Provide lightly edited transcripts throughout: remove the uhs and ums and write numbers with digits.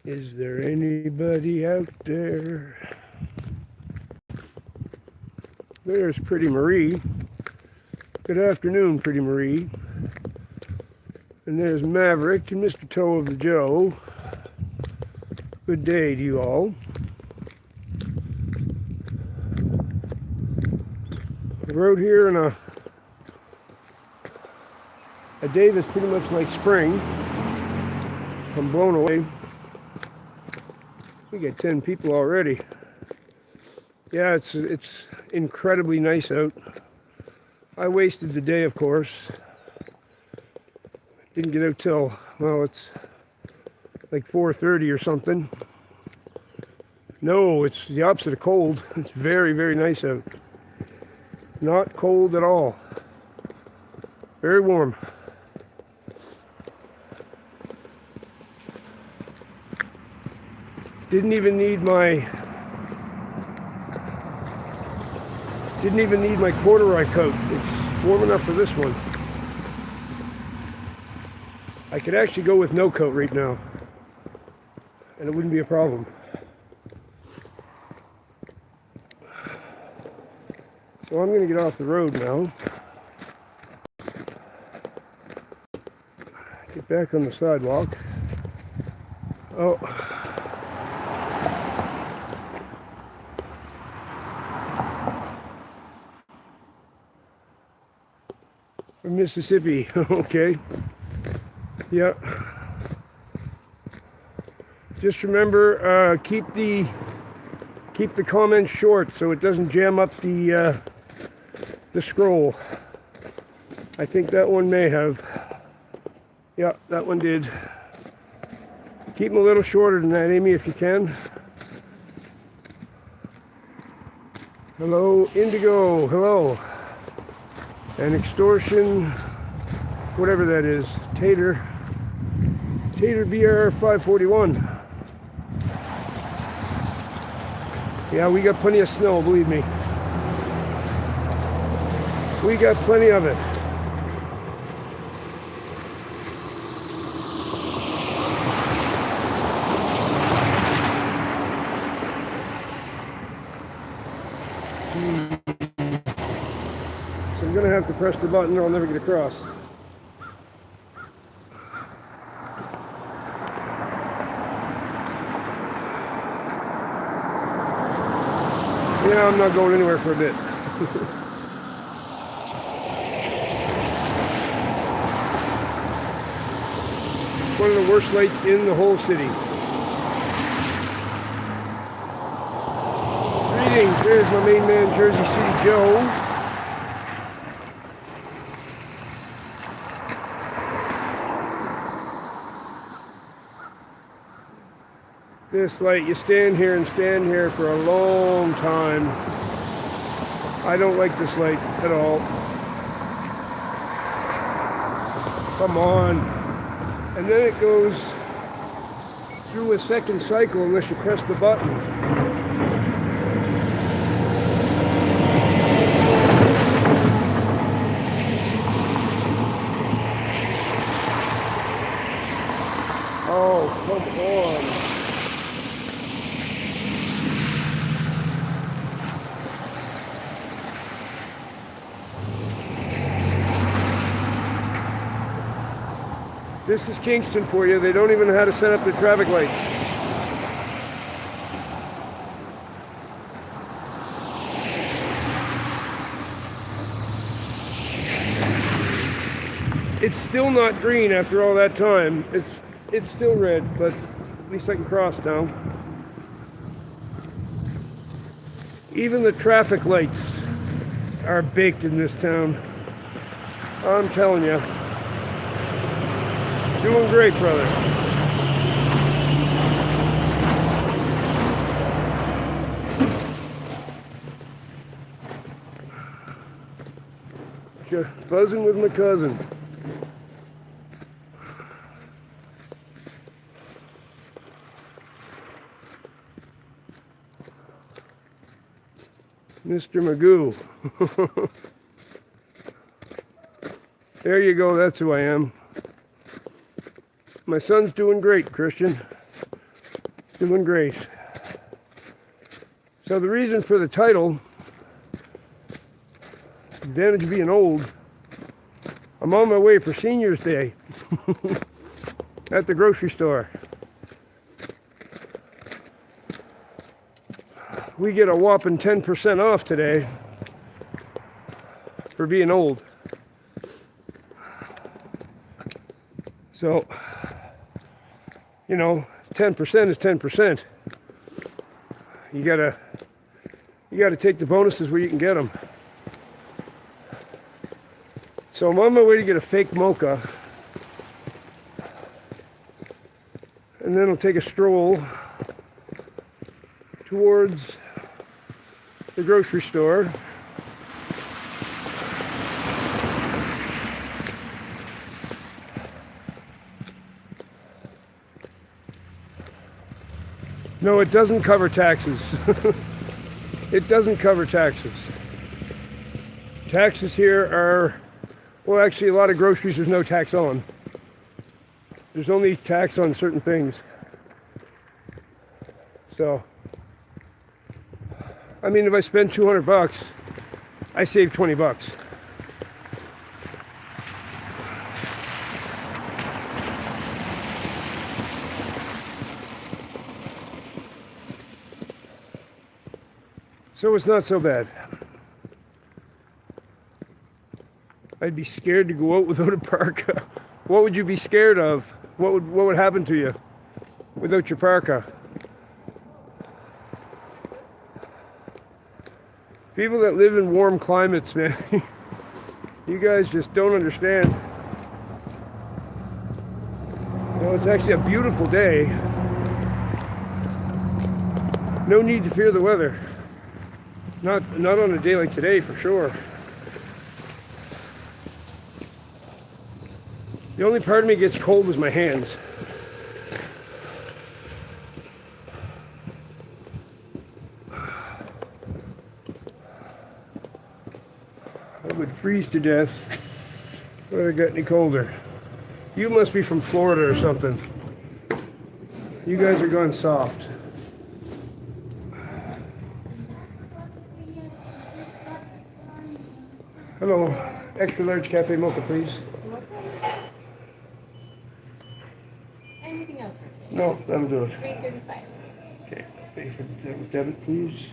Is there anybody out there? There's Pretty Marie. Good afternoon, Pretty Marie. And there's Maverick and Mr. Toe of the Joe. Good day to you all. I rode here on a day that's pretty much like spring. I'm blown away. We got 10 people already. Yeah, it's incredibly nice out. I wasted the day, of course. Didn't get out till, well, it's like 4:30 or something. No, it's the opposite of cold. It's very, very nice out. Not cold at all. Very warm. Didn't even need my corduroy coat. It's warm enough for this one. I could actually go with no coat right now, and it wouldn't be a problem. So I'm going to get off the road now. Get back on the sidewalk. Oh. From Mississippi, okay. Yeah. Just remember, keep the comments short so it doesn't jam up the scroll. I think that one may have. Yeah, that one did. Keep them a little shorter than that, Amy, if you can. Hello, Indigo. Hello. And extortion, whatever that is. Tater BR 541. Yeah, we got plenty of snow, believe me. We got plenty of it. So I'm gonna have to press the button or I'll never get across. Yeah, I'm not going anywhere for a bit. One of the worst lights in the whole city. Greetings, there's my main man, Jersey City Joe. This light, you stand here for a long time. I don't like this light at all. Come on. And then it goes through a second cycle unless you press the button. Oh, come on. This is Kingston for you. They don't even know how to set up the traffic lights. It's still not green after all that time. It's still red, but at least I can cross now. Even the traffic lights are baked in this town. I'm telling you. Doing great, brother. Just buzzing with my cousin. Mr. Magoo. There you go, that's who I am. My son's doing great, Christian. Doing great. So the reason for the title, Advantage of Being Old, I'm on my way for Senior's Day at the grocery store. We get a whopping 10% off today for being old. So, 10% is 10%. You gotta take the bonuses where you can get them. So I'm on my way to get a fake mocha, and then I'll take a stroll towards the grocery store. No, it doesn't cover taxes. It doesn't cover taxes. Taxes here are, well, actually a lot of groceries there's no tax on. There's only tax on certain things. So, I mean, if I spend $200, I save $20. So it's not so bad. I'd be scared to go out without a parka. What would you be scared of? What would happen to you without your parka? People that live in warm climates, man, you guys just don't understand. It's actually a beautiful day. No need to fear the weather. Not on a day like today, for sure. The only part of me gets cold is my hands. I would freeze to death if I got any colder. You must be from Florida or something. You guys are going soft. Hello, extra large cafe mocha, please. Anything else for today? No, that'll do it. $3.35. Okay, pay for the debit, please.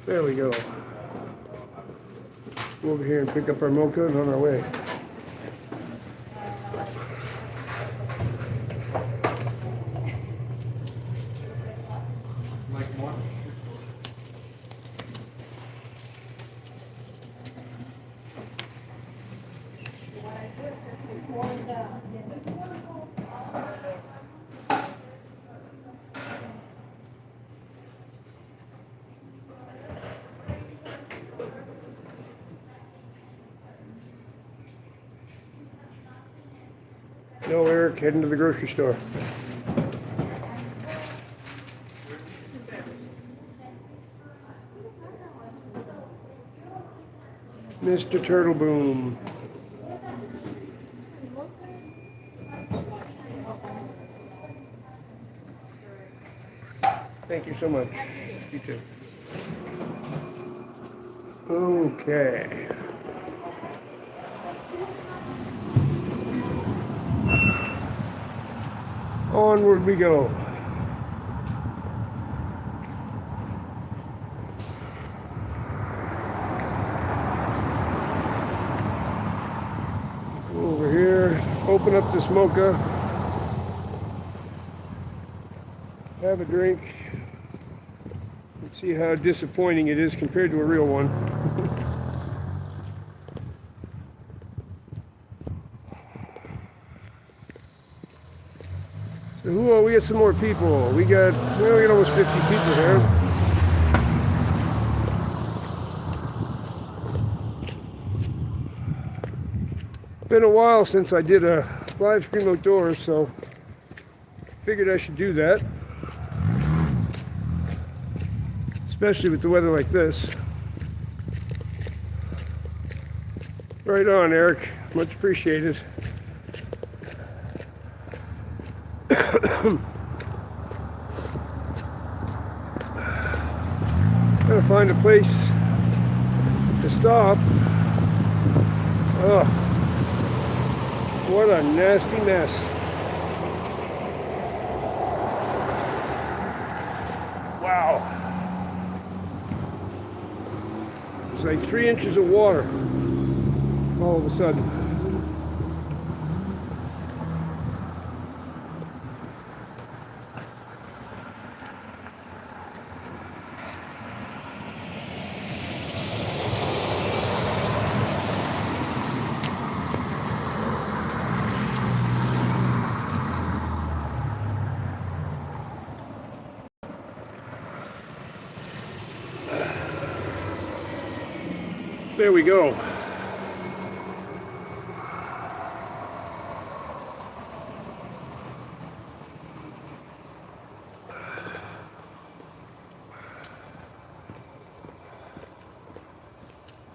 There we go. Go over here and pick up our mocha and on our way. No, Eric, heading to the grocery store. Mr. Turtle Boom. Thank you so much. You too. Okay. Onward we go. Over here, open up this mocha, have a drink, and see how disappointing it is compared to a real one. So we got some more people. We got almost 50 people here. Been a while since I did a live stream outdoors, so figured I should do that. Especially with the weather like this. Right on, Eric. Much appreciated. Gotta find a place to stop. Oh, what a nasty mess. Wow. It's like 3 inches of water all of a sudden. There we go.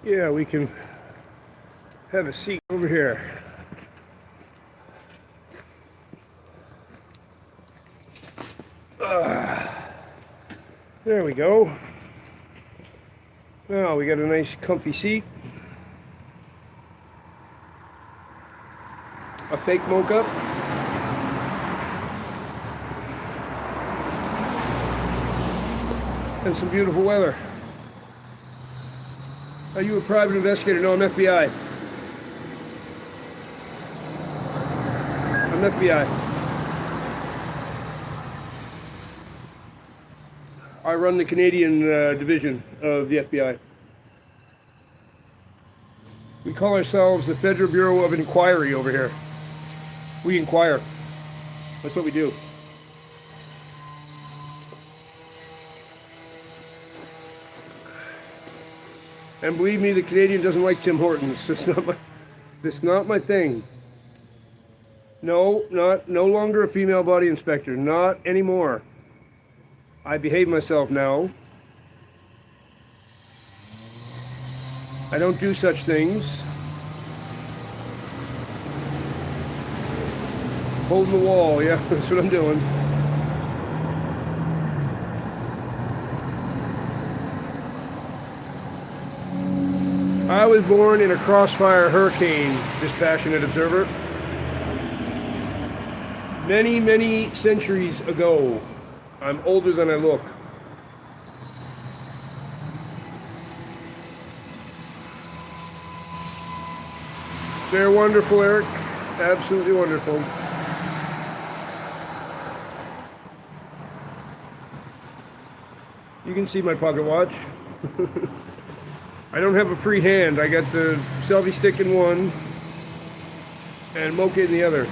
Yeah, we can have a seat over here. There we go. Now we got a nice comfy seat. A fake mocha. And some beautiful weather. Are you a private investigator? No, I'm FBI. I'm FBI. I run the Canadian division of the FBI. We call ourselves the Federal Bureau of Inquiry over here. We inquire. That's what we do. And believe me, the Canadian doesn't like Tim Hortons. It's not my thing. No longer a female body inspector. Not anymore. I behave myself now. I don't do such things. Holding the wall, yeah, that's what I'm doing. I was born in a crossfire hurricane, dispassionate observer. Many, many centuries ago. I'm older than I look. They're wonderful, Eric. Absolutely wonderful. You can see my pocket watch. I don't have a free hand. I got the selfie stick in one and mocha in the other.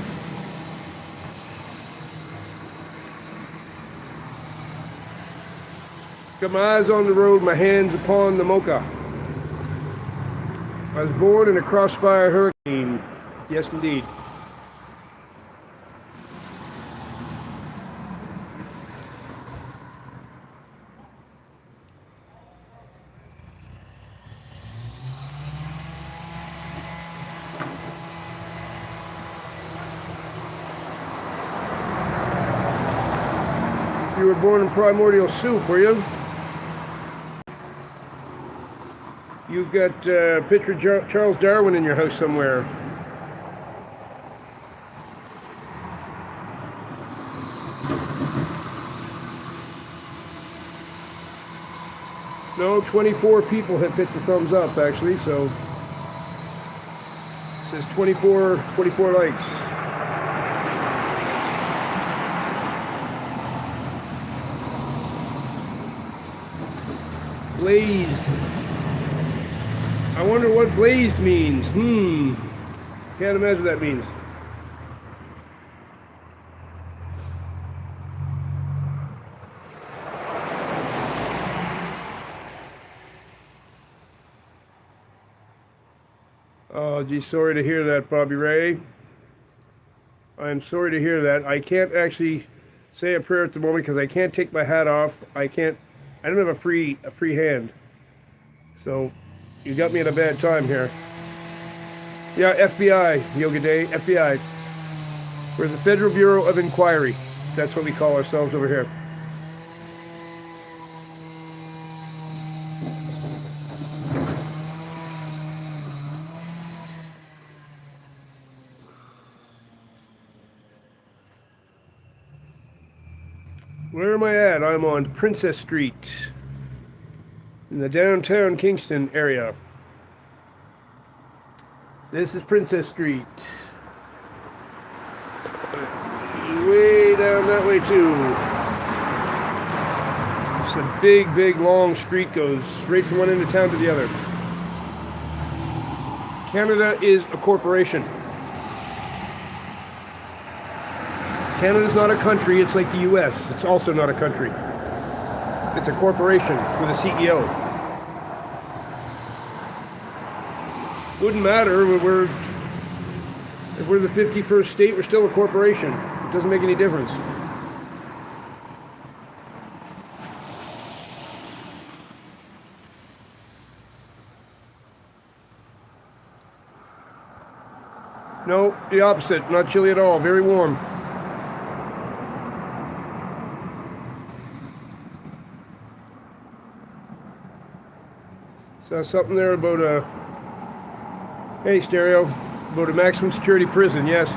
Got my eyes on the road, my hands upon the mocha. I was born in a crossfire hurricane. Yes, indeed. You were born in primordial soup, were you? You've got a picture of Charles Darwin in your house somewhere. No, 24 people have hit the thumbs up, actually, so it says 24 likes. Blazed. I wonder what blazed means. Can't imagine what that means. Oh, geez, sorry to hear that, Bobby Ray. I'm sorry to hear that. I can't actually say a prayer at the moment because I can't take my hat off. I don't have a free hand. So you got me at a bad time here. Yeah, FBI, Yoga Day, FBI. We're the Federal Bureau of Inquiry. That's what we call ourselves over here. Where am I at? I'm on Princess Street in the downtown Kingston area. This is Princess Street. Way down that way too. It's a big, big, long street goes right from one end of town to the other. Canada is a corporation. Canada's not a country, it's like the US. It's also not a country. It's a corporation with a CEO. Wouldn't matter, if we're the 51st state, we're still a corporation. It doesn't make any difference. No, the opposite. Not chilly at all. Very warm. So something there about hey stereo, about a maximum security prison. Yes,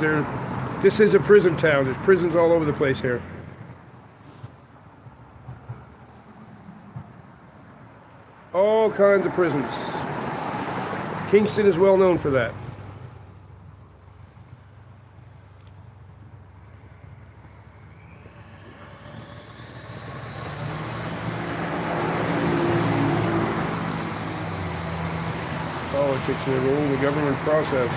this is a prison town. There's prisons all over the place here. All kinds of prisons. Kingston is well known for that. Politics and the role of the government process.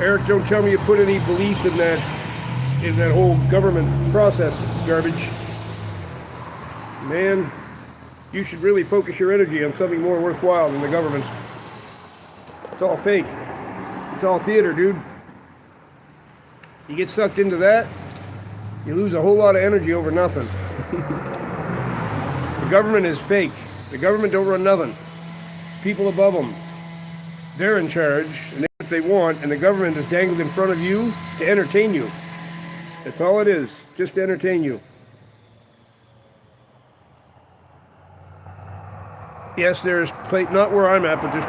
Eric, don't tell me you put any belief in that whole government process garbage. Man, you should really focus your energy on something more worthwhile than the government. It's all fake. It's all theater, dude. You get sucked into that, you lose a whole lot of energy over nothing. The government is fake. The government don't run nothing. People above them, they're in charge, and they do what they want, and the government is dangled in front of you to entertain you. That's all it is, just to entertain you. Yes, there's not where I'm at, but there's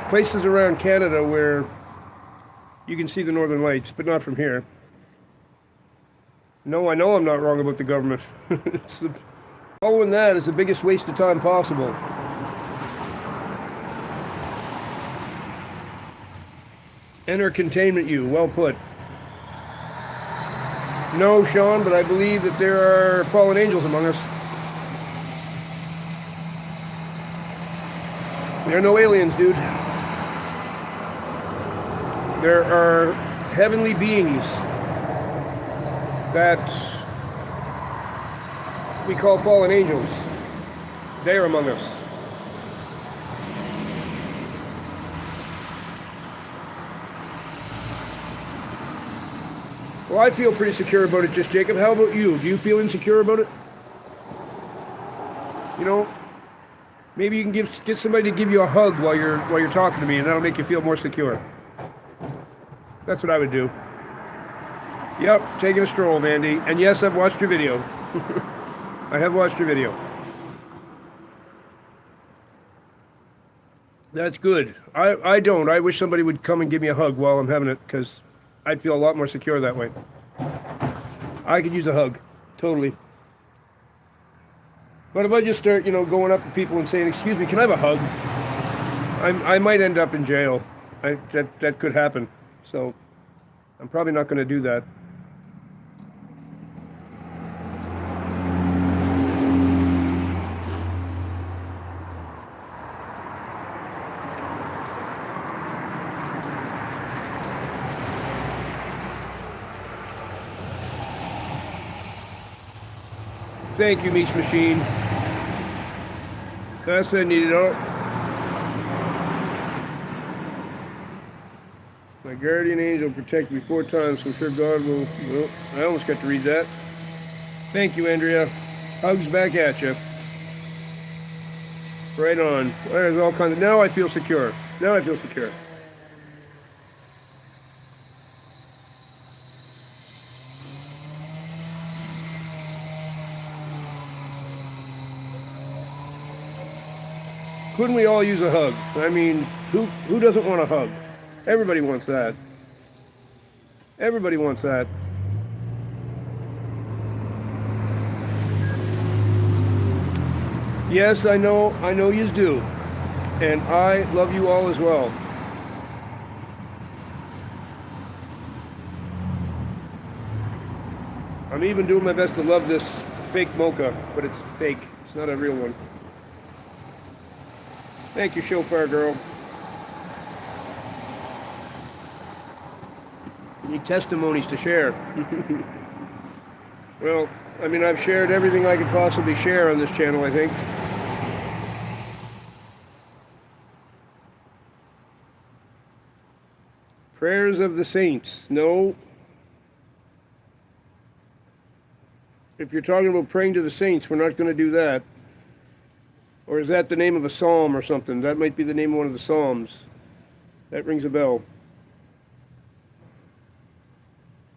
places around Canada where you can see the northern lights, but not from here. No, I know I'm not wrong about the government. Following that is the biggest waste of time possible. Enter containment you, well put. No, Sean, but I believe that there are fallen angels among us. There are no aliens, dude. There are heavenly beings that we call fallen angels. They are among us. Well, I feel pretty secure about it, just Jacob. How about you? Do you feel insecure about it? You know, maybe you can get somebody to give you a hug while you're talking to me, and that'll make you feel more secure. That's what I would do. Yep, taking a stroll, Mandy. And yes, I've watched your video. I have watched your video. That's good. I don't. I wish somebody would come and give me a hug while I'm having it, because I'd feel a lot more secure that way. I could use a hug. Totally. But if I just start, going up to people and saying, "Excuse me, can I have a hug?" I might end up in jail. That could happen. So I'm probably not going to do that. Thank you, Meat Machine. That's what I needed. My guardian angel protect me 4 times, so I'm sure God will... Well, I almost got to read that. Thank you, Andrea. Hugs back at you. Right on. There's all kinds of... Now I feel secure. Now I feel secure. Couldn't we all use a hug? I mean, who doesn't want a hug? Everybody wants that. Everybody wants that. Yes, I know yous do. And I love you all as well. I'm even doing my best to love this fake mocha, but it's fake. It's not a real one. Thank you, Shofar Girl. Need testimonies to share. Well, I mean, I've shared everything I could possibly share on this channel, I think. Prayers of the saints. No. If you're talking about praying to the saints, we're not going to do that. Or is that the name of a psalm or something? That might be the name of one of the psalms. That rings a bell.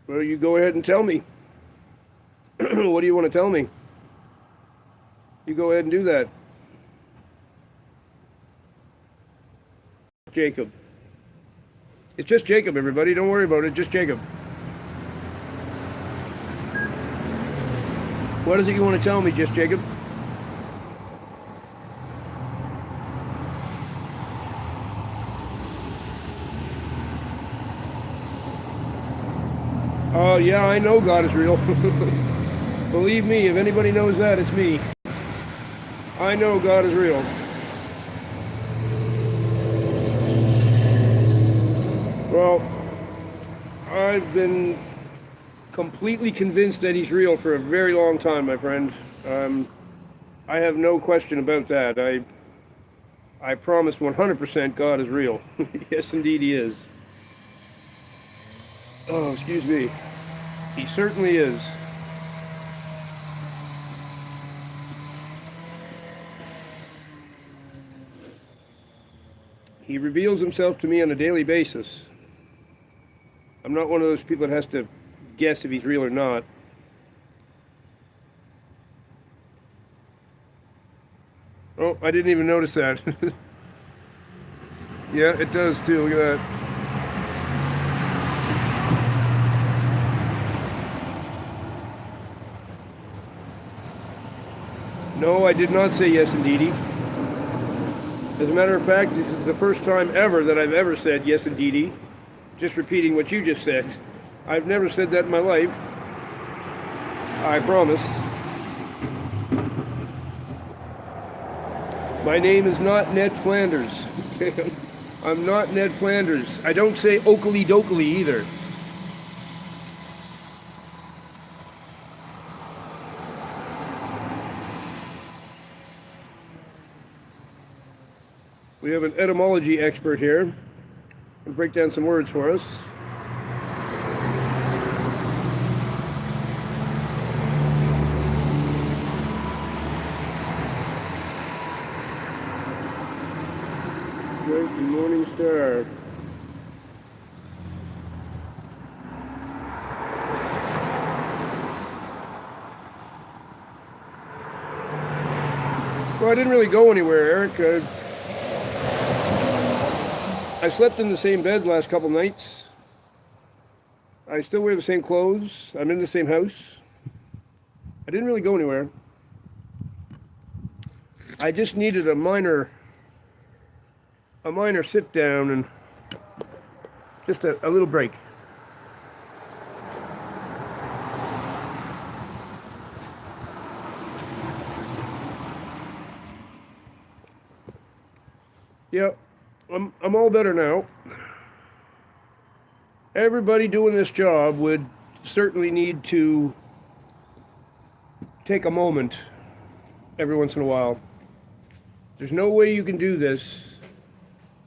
Well, you go ahead and tell me. What do you want to tell me? You go ahead and do that. Jacob. It's just Jacob, everybody. Don't worry about it. Just Jacob. What is it you want to tell me, just Jacob? Oh, yeah, I know God is real. Believe me, if anybody knows that, it's me. I know God is real. Well, I've been completely convinced that he's real for a very long time, my friend. I have no question about that. I promise 100% God is real. Yes, indeed he is. Oh, excuse me. He certainly is. He reveals himself to me on a daily basis. I'm not one of those people that has to guess if he's real or not. Oh, I didn't even notice that. Yeah, it does too. Look at that. No, I did not say yes, indeedy. As a matter of fact, this is the first time ever that I've ever said yes, indeedy. Just repeating what you just said. I've never said that in my life. I promise. My name is not Ned Flanders. I'm not Ned Flanders. I don't say Oakley Dokley either. We have an etymology expert here. He'll break down some words for us. Good morning, star. Well, I didn't really go anywhere, Eric. I slept in the same bed the last couple nights. I still wear the same clothes. I'm in the same house. I didn't really go anywhere. I just needed a minor sit down and just a little break. Yep. I'm all better now. Everybody doing this job would certainly need to take a moment every once in a while. There's no way you can do this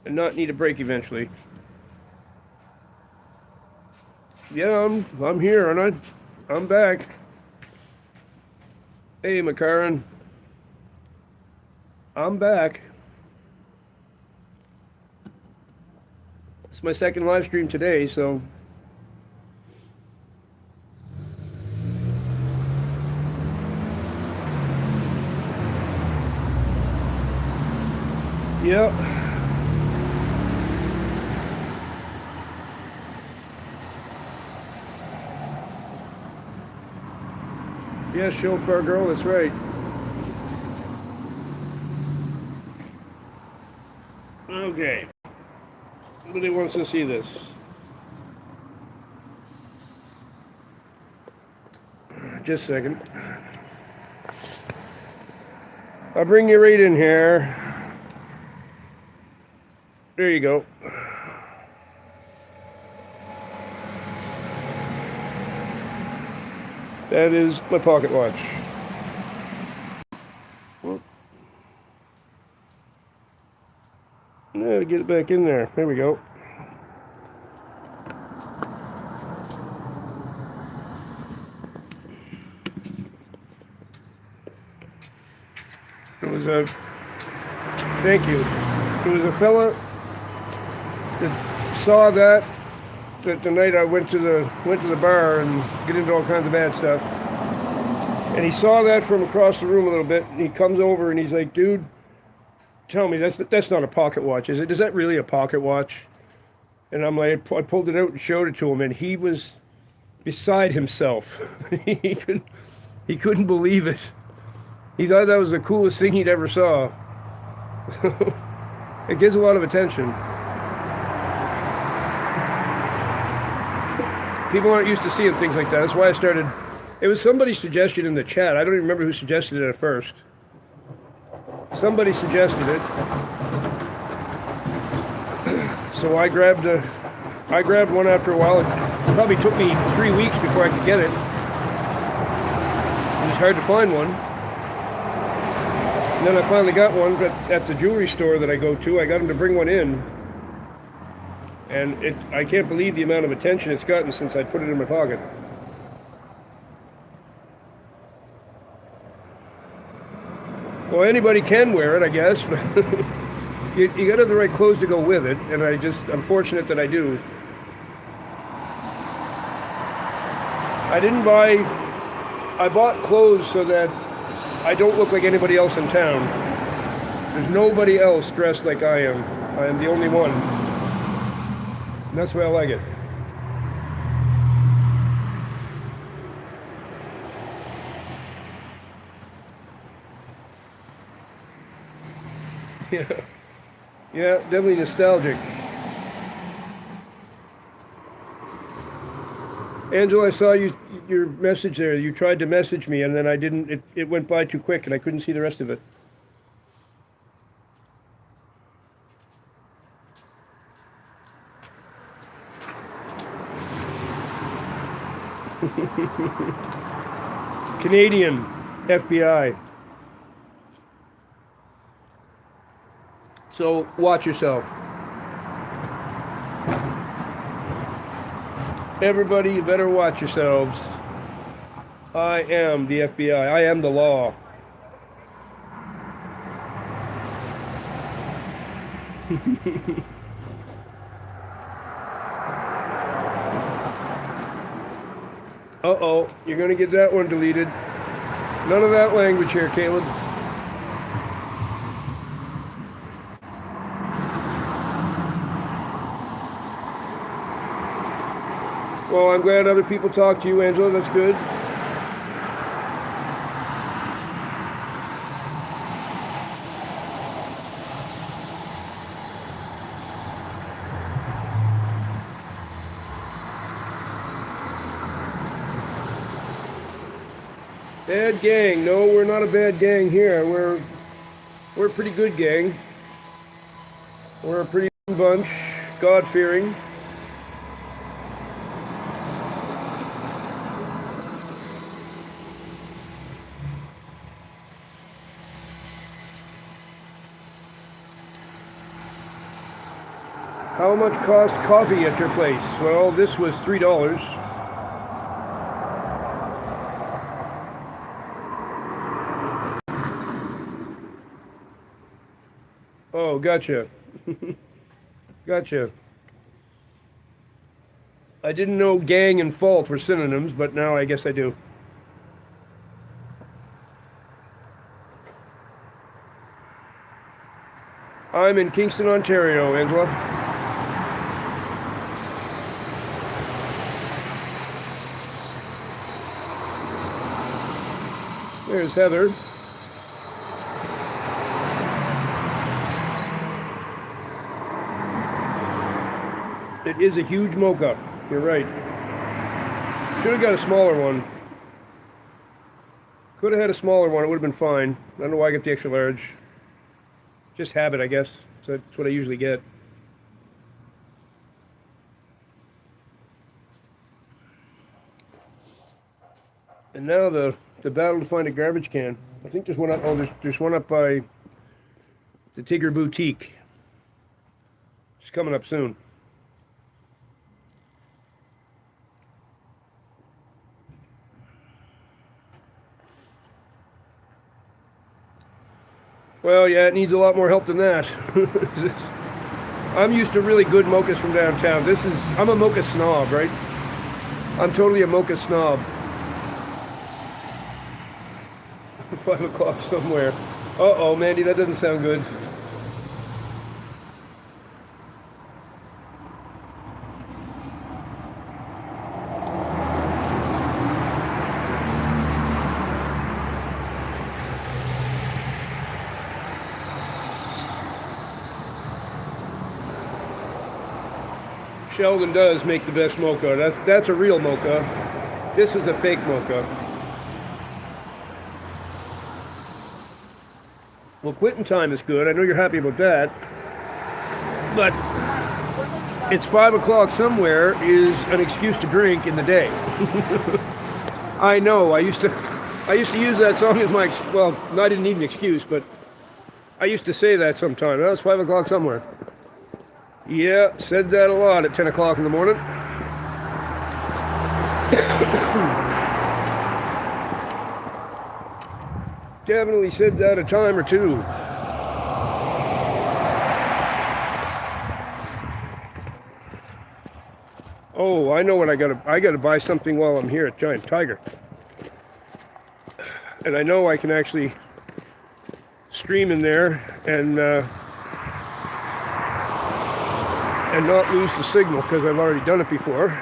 and not need a break eventually. Yeah, I'm here, and I'm back. Hey, McCarran. I'm back. It's my second live stream today, so. Yep. Yeah, chauffeur girl, that's right. Okay. Nobody wants to see this. Just a second. I'll bring you right in here. There you go. That is my pocket watch. Well, now to get it back in there. There we go. It was a, thank you. It was a fella that saw that the night I went to the bar and get into all kinds of bad stuff. And he saw that from across the room a little bit, and he comes over and he's like, "Dude, tell me, that's not a pocket watch, is it? Is that really a pocket watch?" And I'm like, I pulled it out and showed it to him, and he was beside himself. he couldn't believe it. He thought that was the coolest thing he'd ever saw. It gets a lot of attention. People aren't used to seeing things like that. That's why I started. It was somebody's suggestion in the chat. I don't even remember who suggested it at first. Somebody suggested it. So I grabbed one after a while. It probably took me 3 weeks before I could get it. It was hard to find one. And then I finally got one at the jewelry store that I go to. I got them to bring one in. And I can't believe the amount of attention it's gotten since I put it in my pocket. Well, anybody can wear it, I guess. you got to have the right clothes to go with it, and I'm fortunate that I do. I bought clothes so that I don't look like anybody else in town. There's nobody else dressed like I am. I am the only one. And that's why I like it. Yeah, definitely nostalgic. Angela, I saw your message there. You tried to message me, and then I didn't. It went by too quick, and I couldn't see the rest of it. Canadian FBI. So watch yourself. Everybody, you better watch yourselves. I am the FBI. I am the law. Uh-oh, you're going to get that one deleted. None of that language here, Caleb. Well, I'm glad other people talk to you, Angela. That's good. Bad gang. No, we're not a bad gang here. We're a pretty good gang. We're a pretty bunch, God-fearing. How much cost coffee at your place? Well, this was $3. Oh, gotcha. Gotcha. I didn't know gang and fault were synonyms, but now I guess I do. I'm in Kingston, Ontario, Angela. There's Heather. It is a huge mocha. You're right. Should have got a smaller one. Could have had a smaller one. It would have been fine. I don't know why I got the extra large. Just habit, I guess. So that's what I usually get. And now the battle to find a garbage can. I think there's one up. Oh, there's one up by the Tigger Boutique. It's coming up soon. Well, yeah, it needs a lot more help than that. I'm used to really good mochas from downtown. I'm a mocha snob, right? I'm totally a mocha snob. 5 o'clock somewhere. Uh-oh, Mandy, that doesn't sound good. Sheldon does make the best mocha. That's a real mocha. This is a fake mocha. Well, quitting time is good. I know you're happy about that. But it's 5 o'clock somewhere is an excuse to drink in the day. I know. I used to use that song as my, well, I didn't need an excuse, but I used to say that sometime. Well, it's 5 o'clock somewhere. Yeah, said that a lot at 10 o'clock in the morning. Definitely said that a time or two. Oh, I know what I gotta buy something while I'm here at Giant Tiger. And I know I can actually stream in there and not lose the signal because I've already done it before.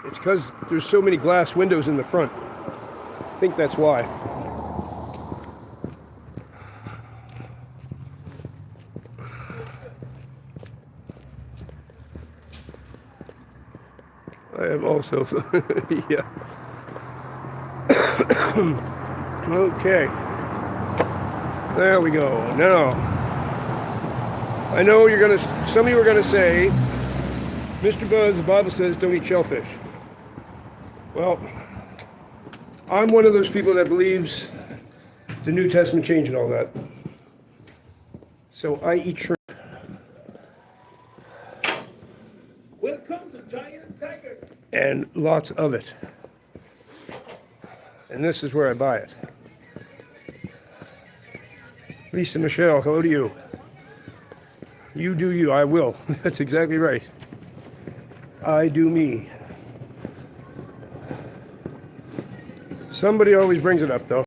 It's because there's so many glass windows in the front. I think that's why. I have also, yeah. Okay. There we go. Now, I know some of you are gonna say, Mr. Buzz, the Bible says don't eat shellfish. Well, I'm one of those people that believes the New Testament changed all that. So I eat shrimp. Welcome to Giant Tiger. And lots of it. And this is where I buy it. Lisa Michelle, hello to you. You do you, I will. That's exactly right. I do me. Somebody always brings it up, though.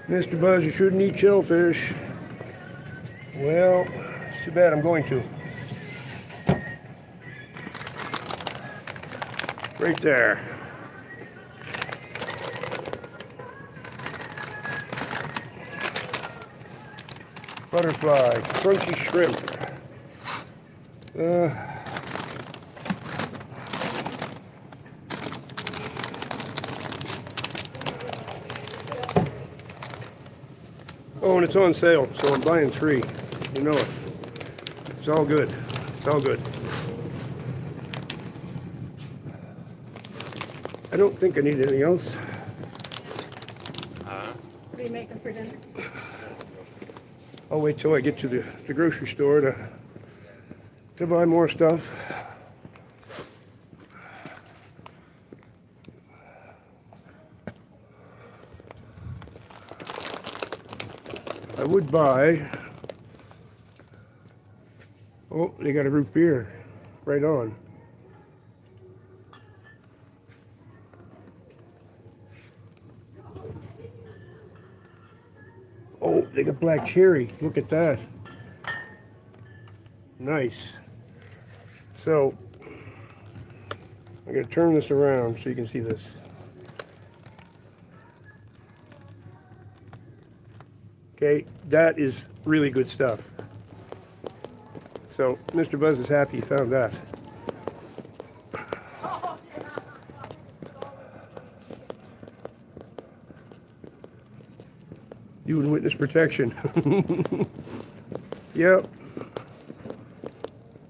Mr. Buzz, you shouldn't eat shellfish. Well, it's too bad I'm going to. Right there. Butterfly, crunchy shrimp. Oh, and it's on sale, so I'm buying 3. You know it. It's all good. It's all good. I don't think I need anything else. What are you making for dinner? I'll wait till I get to the grocery store to buy more stuff. I would buy. Oh, they got a root beer. Right on. Oh, they got black cherry. Look at that. Nice. So, I'm going to turn this around so you can see this. Okay, that is really good stuff. So, Mr. Buzz is happy he found that. You and witness protection. Yep.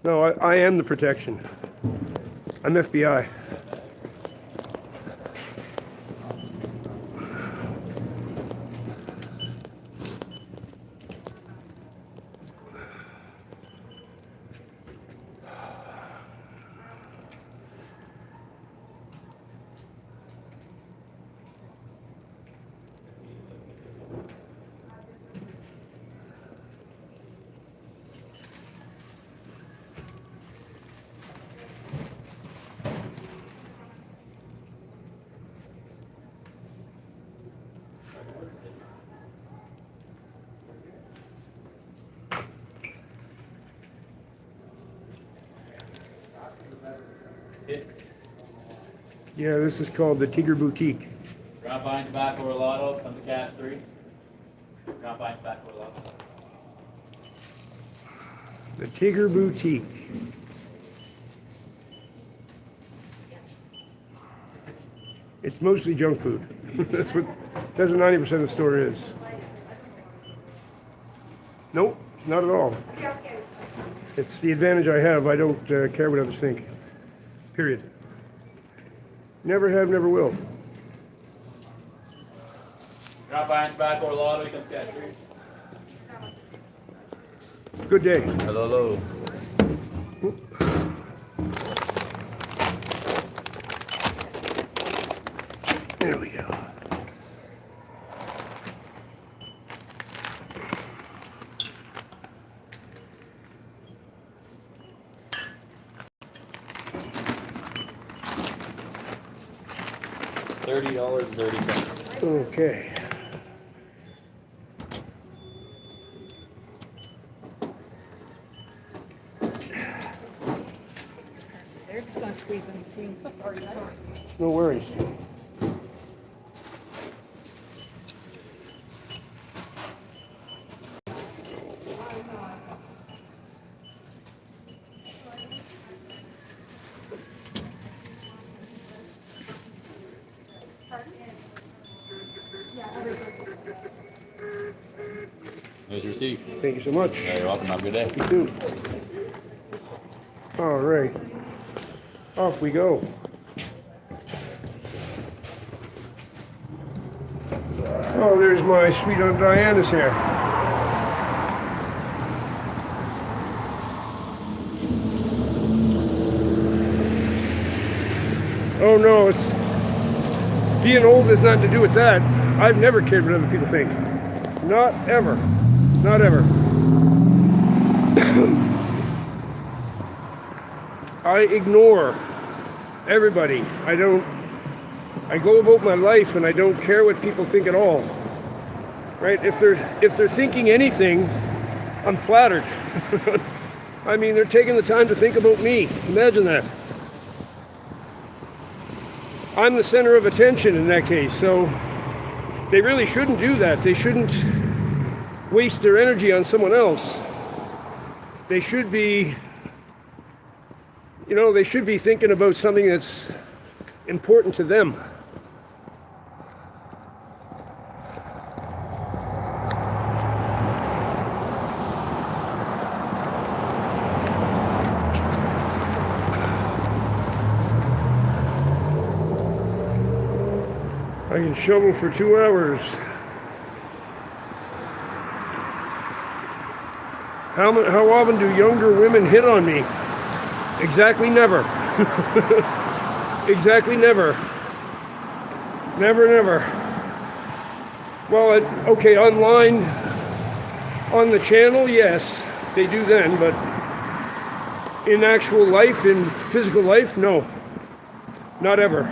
No, I am the protection. I'm FBI. Yeah, this is called the Tigger Boutique. Not buying tobacco or lotto, come to cash 3. Not buying tobacco or lotto. The Tigger Boutique. It's mostly junk food. That's what 90% of the store is. Nope, not at all. It's the advantage I have. I don't care what others think. Period. Never have, never will. Not buying tobacco or lotto, come to cash 3. Good day. Hello. There we go. $30.30. Okay. They're just gonna squeeze in between. So sorry. No worries. There's your receipt. Thank you so much. Yeah, you're welcome. Have a good day. You too. All right. Off we go. Oh, there's my sweet Aunt Diana's hair. Oh no, it's being old has nothing to do with that. I've never cared what other people think. Not ever. Not ever. I ignore everybody. I go about my life and I don't care what people think at all. Right? If they're thinking anything, I'm flattered. I mean, they're taking the time to think about me. Imagine that. I'm the center of attention in that case, so they really shouldn't do that. They shouldn't waste their energy on someone else. They should be, they should be thinking about something that's important to them. I can shovel for 2 hours. How often do younger women hit on me? Exactly never. Exactly never. Never, never. Well, okay, online, On the channel, yes, they do then, but in actual life, in physical life, no. Not ever.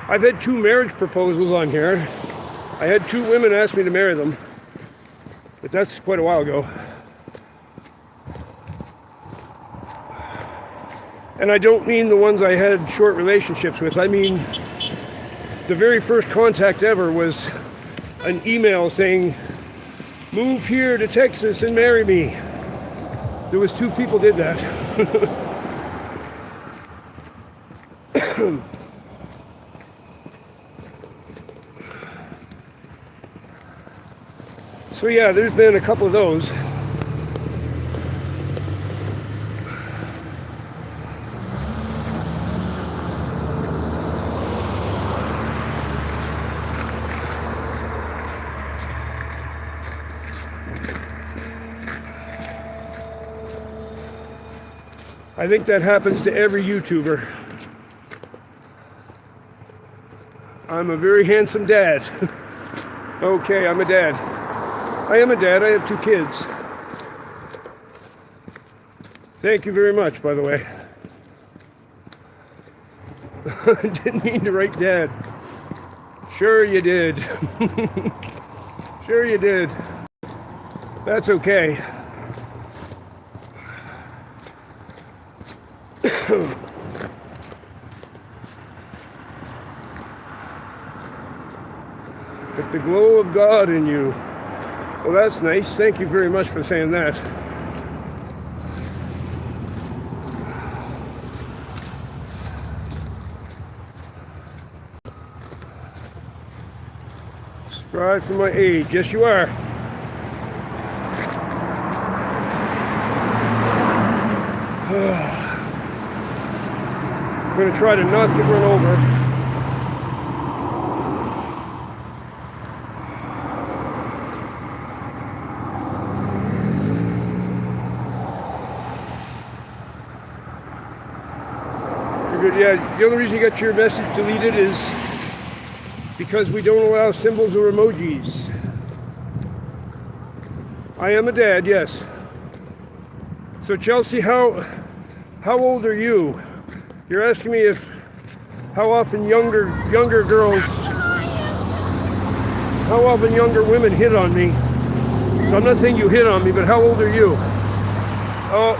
I've had 2 marriage proposals on here. I had 2 women ask me to marry them, but that's quite a while ago. And I don't mean the ones I had short relationships with. I mean, the very first contact ever was an email saying, move here to Texas and marry me. There was 2 people did that. So yeah, there's been a couple of those. I think that happens to every YouTuber. I'm a very handsome dad. Okay, I'm a dad. I am a dad. I have 2 kids. Thank you very much, by the way. I didn't mean to write dad. Sure you did. Sure you did. That's okay. With the glow of God in you. Well, that's nice. Thank you very much for saying that. Spry for my age. Yes, you are. I'm going to try to not get run over. Yeah, the only reason you got your message deleted is because we don't allow symbols or emojis. I am a dad, yes. So Chelsea, how old are you? You're asking me how often younger girls, how often younger women hit on me. So I'm not saying you hit on me, but how old are you? Oh.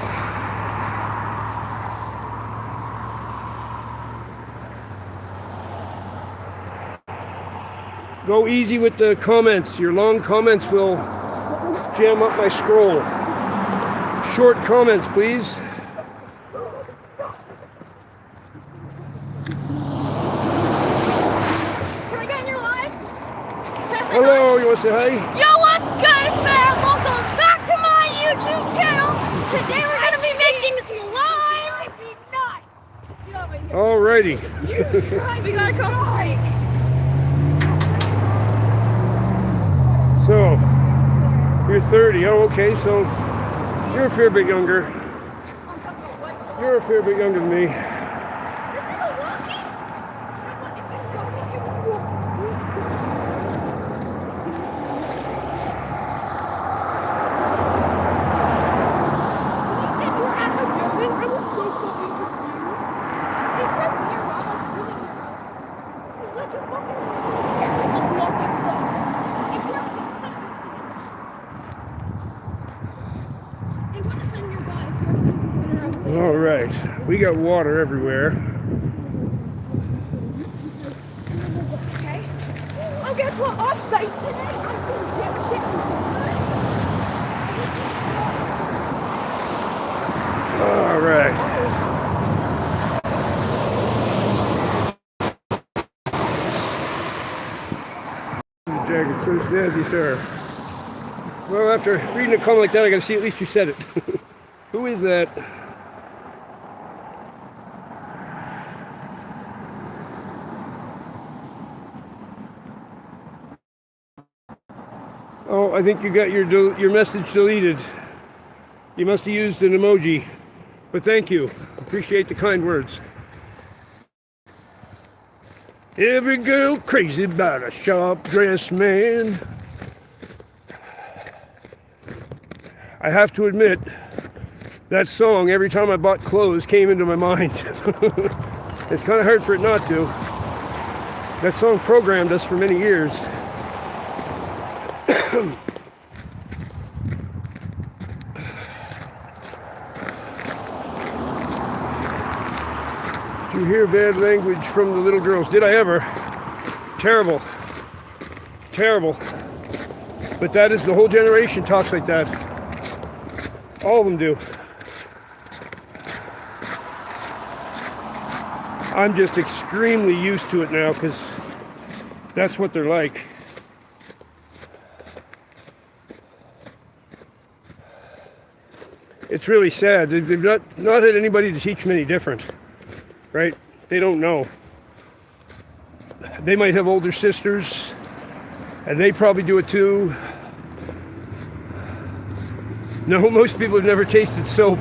Go easy with the comments. Your long comments will jam up my scroll. Short comments, please. Can I get in your live? Hello, you want to say hi? Yo, what's good, fam? Welcome back to my YouTube channel. Today we're going to be making slime. Alrighty. We got to cross the street. So, you're 30. Oh, okay, so you're a fair bit younger. You're a fair bit younger than me. All right, we got water everywhere. Okay. Oh, guess what? Off-site today. All right. Jacket, so snazzy, sir. Well, after reading a comment like that, I gotta see at least you said it. Who is that? Oh, I think you got your message deleted. You must have used an emoji. But thank you. Appreciate the kind words. Every girl crazy about a sharp-dressed man. I have to admit, that song, every time I bought clothes, came into my mind. It's kind of hard for it not to. That song programmed us for many years. You hear bad language from the little girls. Did I ever? Terrible. Terrible. But that is, the whole generation talks like that. All of them do. I'm just extremely used to it now because that's what they're like. It's really sad. They've not had anybody to teach them any different, right? They don't know. They might have older sisters, and they probably do it too. No, most people have never tasted soap.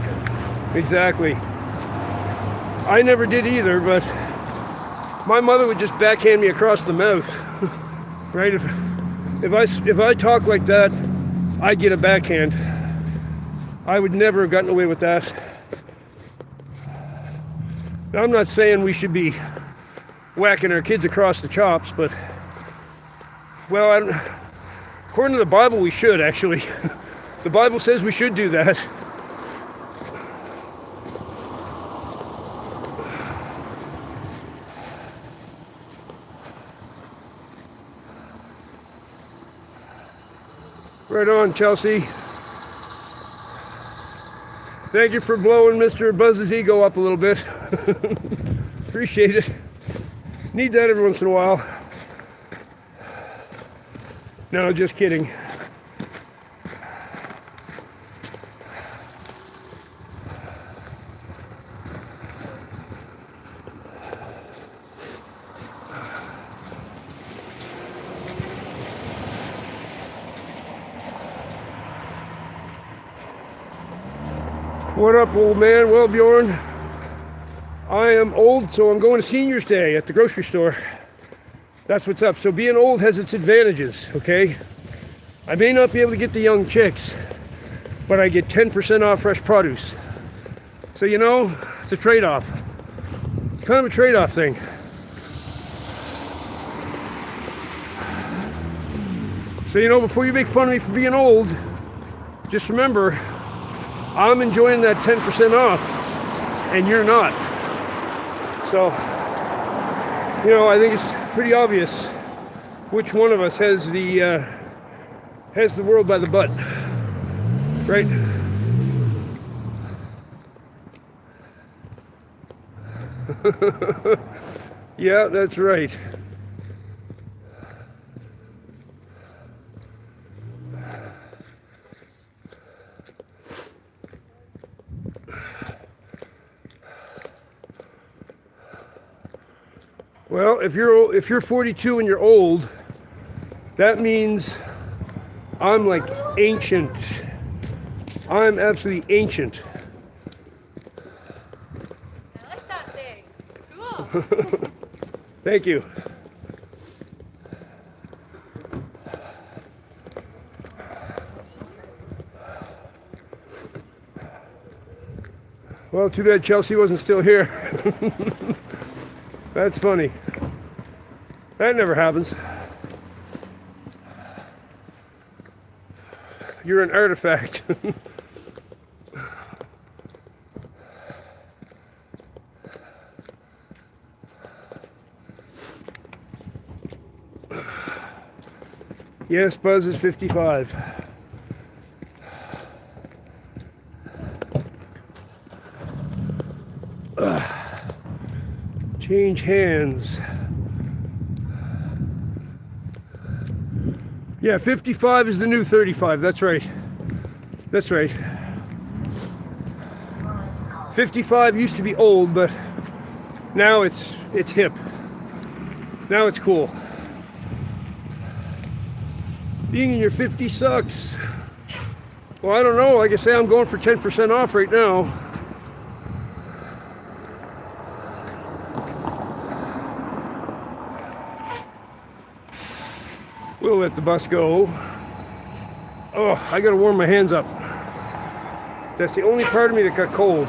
Exactly. I never did either, but my mother would just backhand me across the mouth, right? If I talk like that, I get a backhand. I would never have gotten away with that. Now, I'm not saying we should be whacking our kids across the chops, but, well, according to the Bible, we should, actually. The Bible says we should do that. Right on, Chelsea. Thank you for blowing Mr. Buzz's ego up a little bit. Appreciate it. Need that every once in a while. No, just kidding. What up, old man? Well, Bjorn, I am old, so I'm going to Senior's Day at the grocery store. That's what's up. So being old has its advantages, okay? I may not be able to get the young chicks, but I get 10% off fresh produce. So, you know, it's a trade-off. It's kind of a trade-off thing. So, you know, before you make fun of me for being old, just remember, I'm enjoying that 10% off, and you're not. So, you know, I think it's pretty obvious which one of us has the world by the butt, right? Yeah, that's right. Well, if you're 42 and you're old, that means I'm like ancient. I'm absolutely ancient. I like that thing. It's cool. Thank you. Well, too bad Chelsea wasn't still here. That's funny. That never happens. You're an artifact. Yes, Buzz is 55. Change hands. Yeah, 55 is the new 35. That's right. That's right. 55 used to be old, but now it's hip. Now it's cool. Being in your 50s sucks. Well, I don't know. Like I say, I'm going for 10% off right now. We'll let the bus go. Oh, I gotta warm my hands up. That's the only part of me that got cold.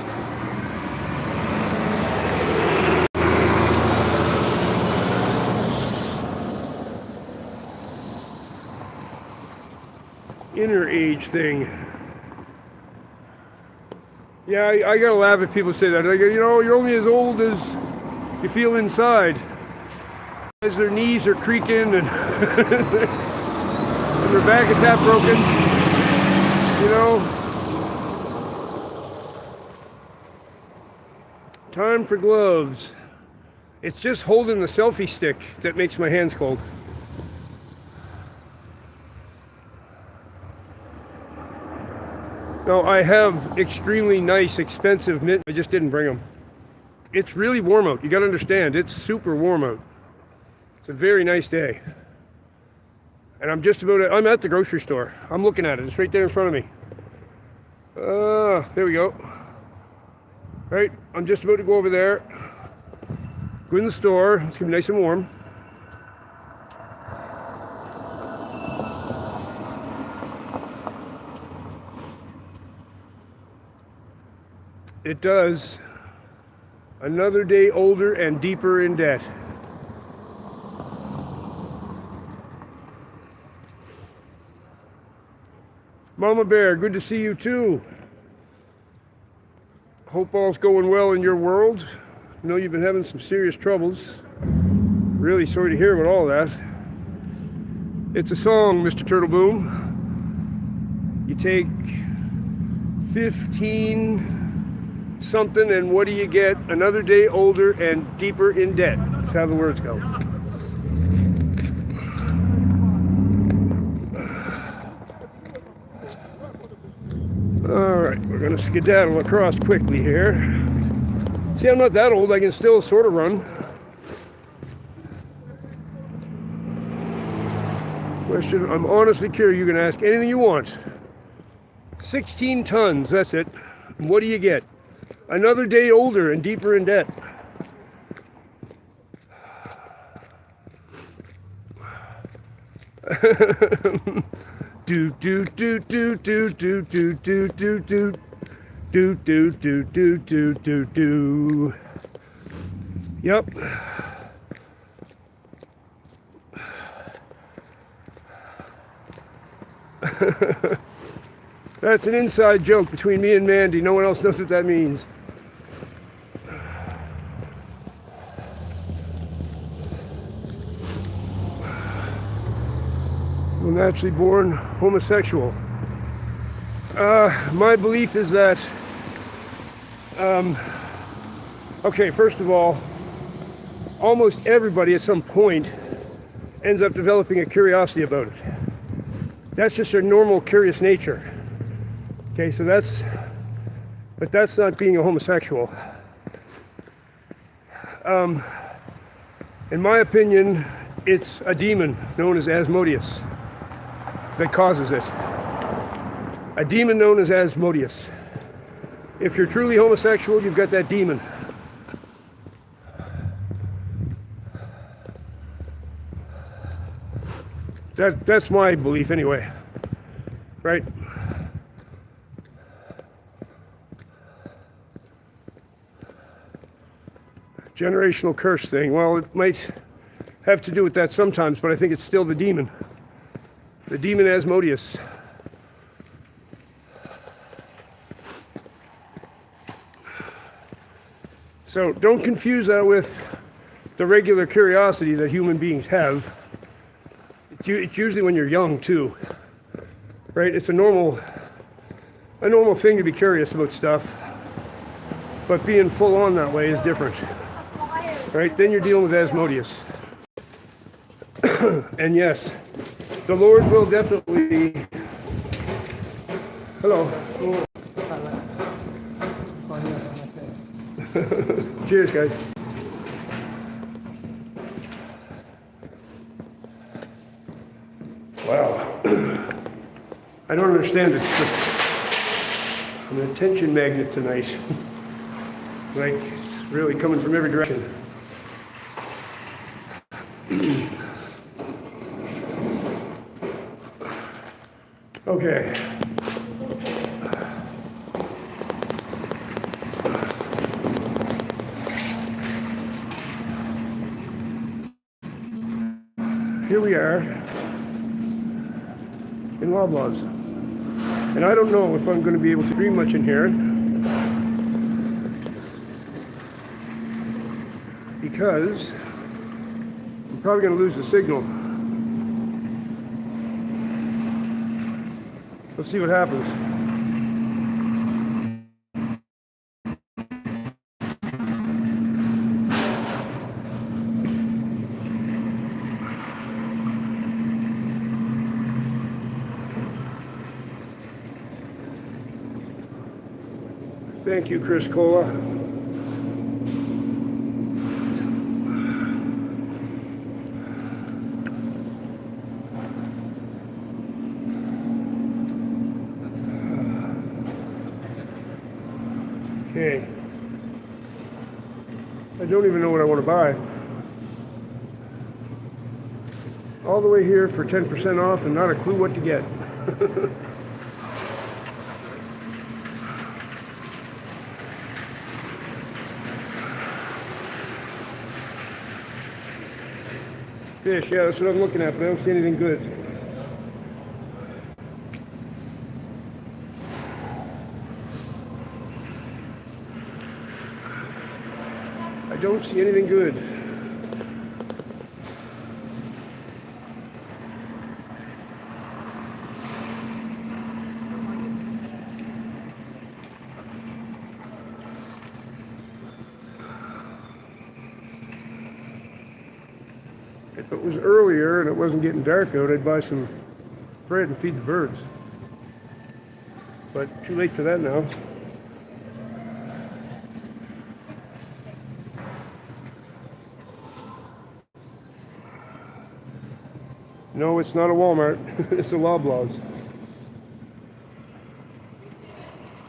Inner age thing. Yeah, I gotta laugh if people say that. I go, you know, you're only as old as you feel inside. As their knees are creaking and, and their back is half broken, you know. Time for gloves. It's just holding the selfie stick that makes my hands cold. Now, I have extremely nice, expensive mittens. I just didn't bring them. It's really warm out. You gotta understand, it's super warm out. It's a very nice day. And I'm at the grocery store. I'm looking at it. It's right there in front of me. There we go. Right, I'm just about to go over there. Go in the store. It's gonna be nice and warm. It does. Another day older and deeper in debt. Mama Bear, good to see you too. Hope all's going well in your world. I know you've been having some serious troubles. Really sorry to hear about all that. It's a song, Mr. Turtle Boom. You take 15 something and what do you get? Another day older and deeper in debt. That's how the words go. Alright, we're going to skedaddle across quickly here. See, I'm not that old, I can still sort of run. Question, I'm honestly curious, you can ask anything you want. 16 tons, that's it. And what do you get? Another day older and deeper in debt. Do do do do do do do do do do do do do do do do do. Yep. That's an inside joke between me and Mandy. No one else knows what that means. Naturally born homosexual. My belief is that, okay, first of all, almost everybody at some point ends up developing a curiosity about it. That's just their normal curious nature. Okay, so but that's not being a homosexual. In my opinion, it's a demon known as Asmodeus that causes it. A demon known as Asmodeus. If you're truly homosexual, you've got that demon. That's my belief anyway. Right? Generational curse thing. Well, it might have to do with that sometimes, but I think it's still the demon. The demon Asmodeus. So don't confuse that with the regular curiosity that human beings have. It's usually when you're young too, right? It's a normal thing to be curious about stuff, but being full on that way is different, right? Then you're dealing with Asmodeus. And yes, the Lord will definitely. Hello. Cheers, guys. Wow. I don't understand it. I'm an attention magnet tonight. Like, it's really coming from every direction. Okay. Here we are in Loblaw's. And I don't know if I'm going to be able to stream much in here because I'm probably going to lose the signal. Let's see what happens. Thank you, Chris Cola. Okay. I don't even know what I want to buy. All the way here for 10% off and not a clue what to get. Fish, yeah, that's what I'm looking at, but I don't see anything good. I don't see anything good. If it was earlier and it wasn't getting dark out, I'd buy some bread and feed the birds. But too late for that now. No, it's not a Walmart. It's a Loblaw's.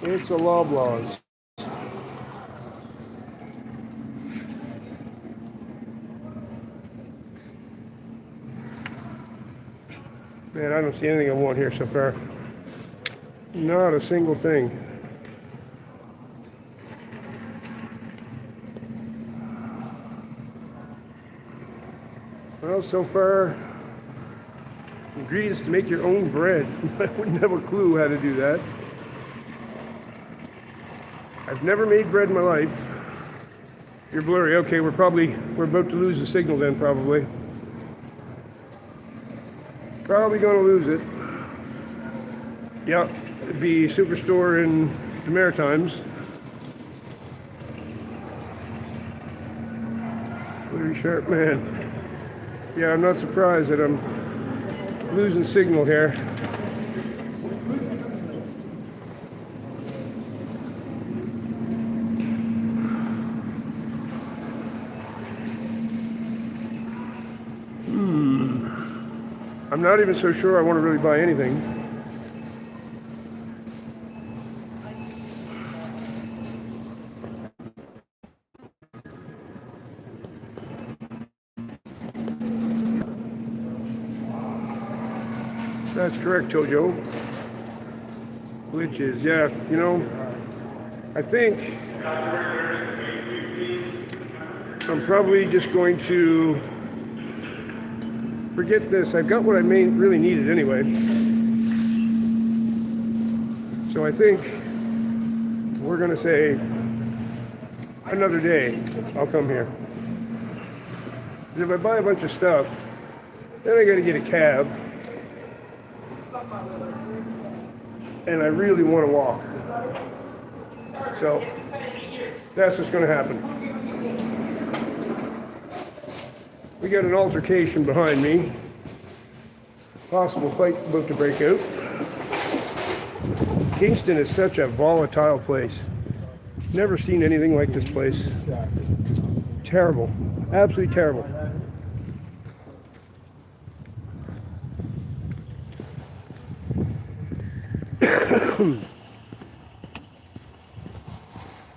It's a Loblaw's. Man, I don't see anything I want here so far. Not a single thing. Well, so far, ingredients to make your own bread. I wouldn't have a clue how to do that. I've never made bread in my life. You're blurry. Okay, we're about to lose the signal then, probably. Probably going to lose it. Yeah, it'd be Superstore in the Maritimes. Very sharp man. Yeah, I'm not surprised that I'm losing signal here. I'm not even so sure I want to really buy anything. That's correct, Jojo. Which is, yeah, you know, I think I'm probably just going to forget this. I've got what I really needed anyway. So I think we're going to say another day I'll come here. Because if I buy a bunch of stuff, then I got to get a cab. And I really want to walk. So that's what's going to happen. We got an altercation behind me. Possible fight about to break out. Kingston is such a volatile place. Never seen anything like this place. Terrible. Absolutely terrible.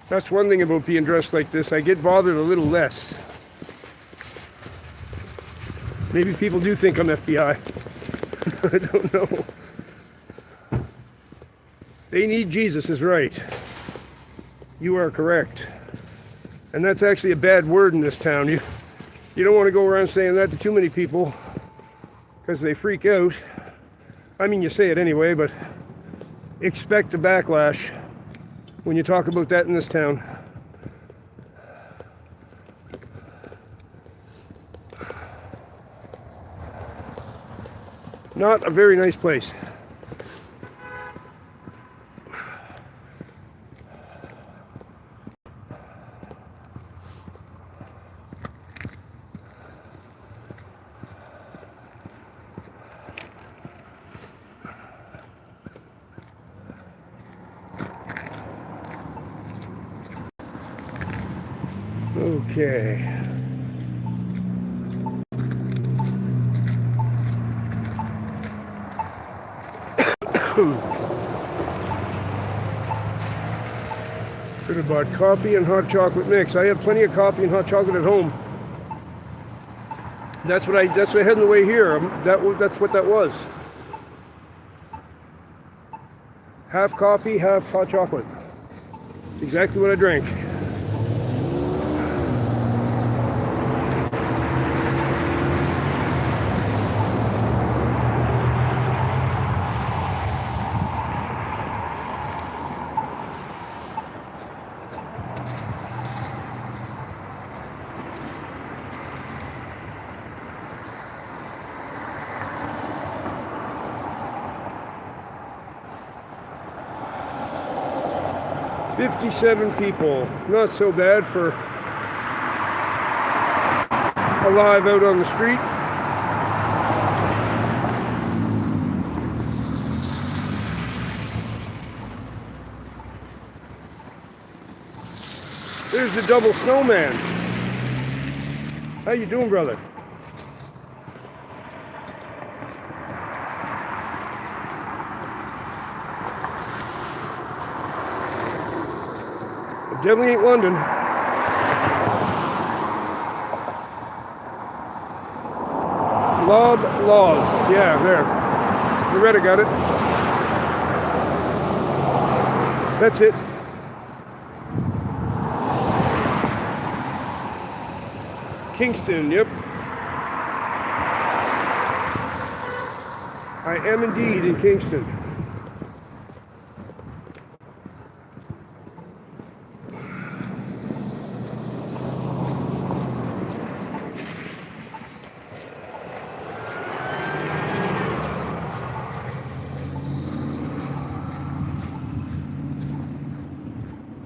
That's one thing about being dressed like this. I get bothered a little less. Maybe people do think I'm FBI. I don't know. They need Jesus is right. You are correct. And that's actually a bad word in this town. You don't want to go around saying that to too many people because they freak out. I mean, you say it anyway, but expect a backlash when you talk about that in this town. Not a very nice place. Okay. Could have bought coffee and hot chocolate mix. I have plenty of coffee and hot chocolate at home. That's what I had on the way here. That's what that was. Half coffee, half hot chocolate. It's exactly what I drank. $57 people, not so bad for alive out on the street. There's the double snowman. How you doing, brother? Definitely ain't London. Loblaws. Yeah, there. Loretta got it. That's it. Kingston, yep. I am indeed in Kingston.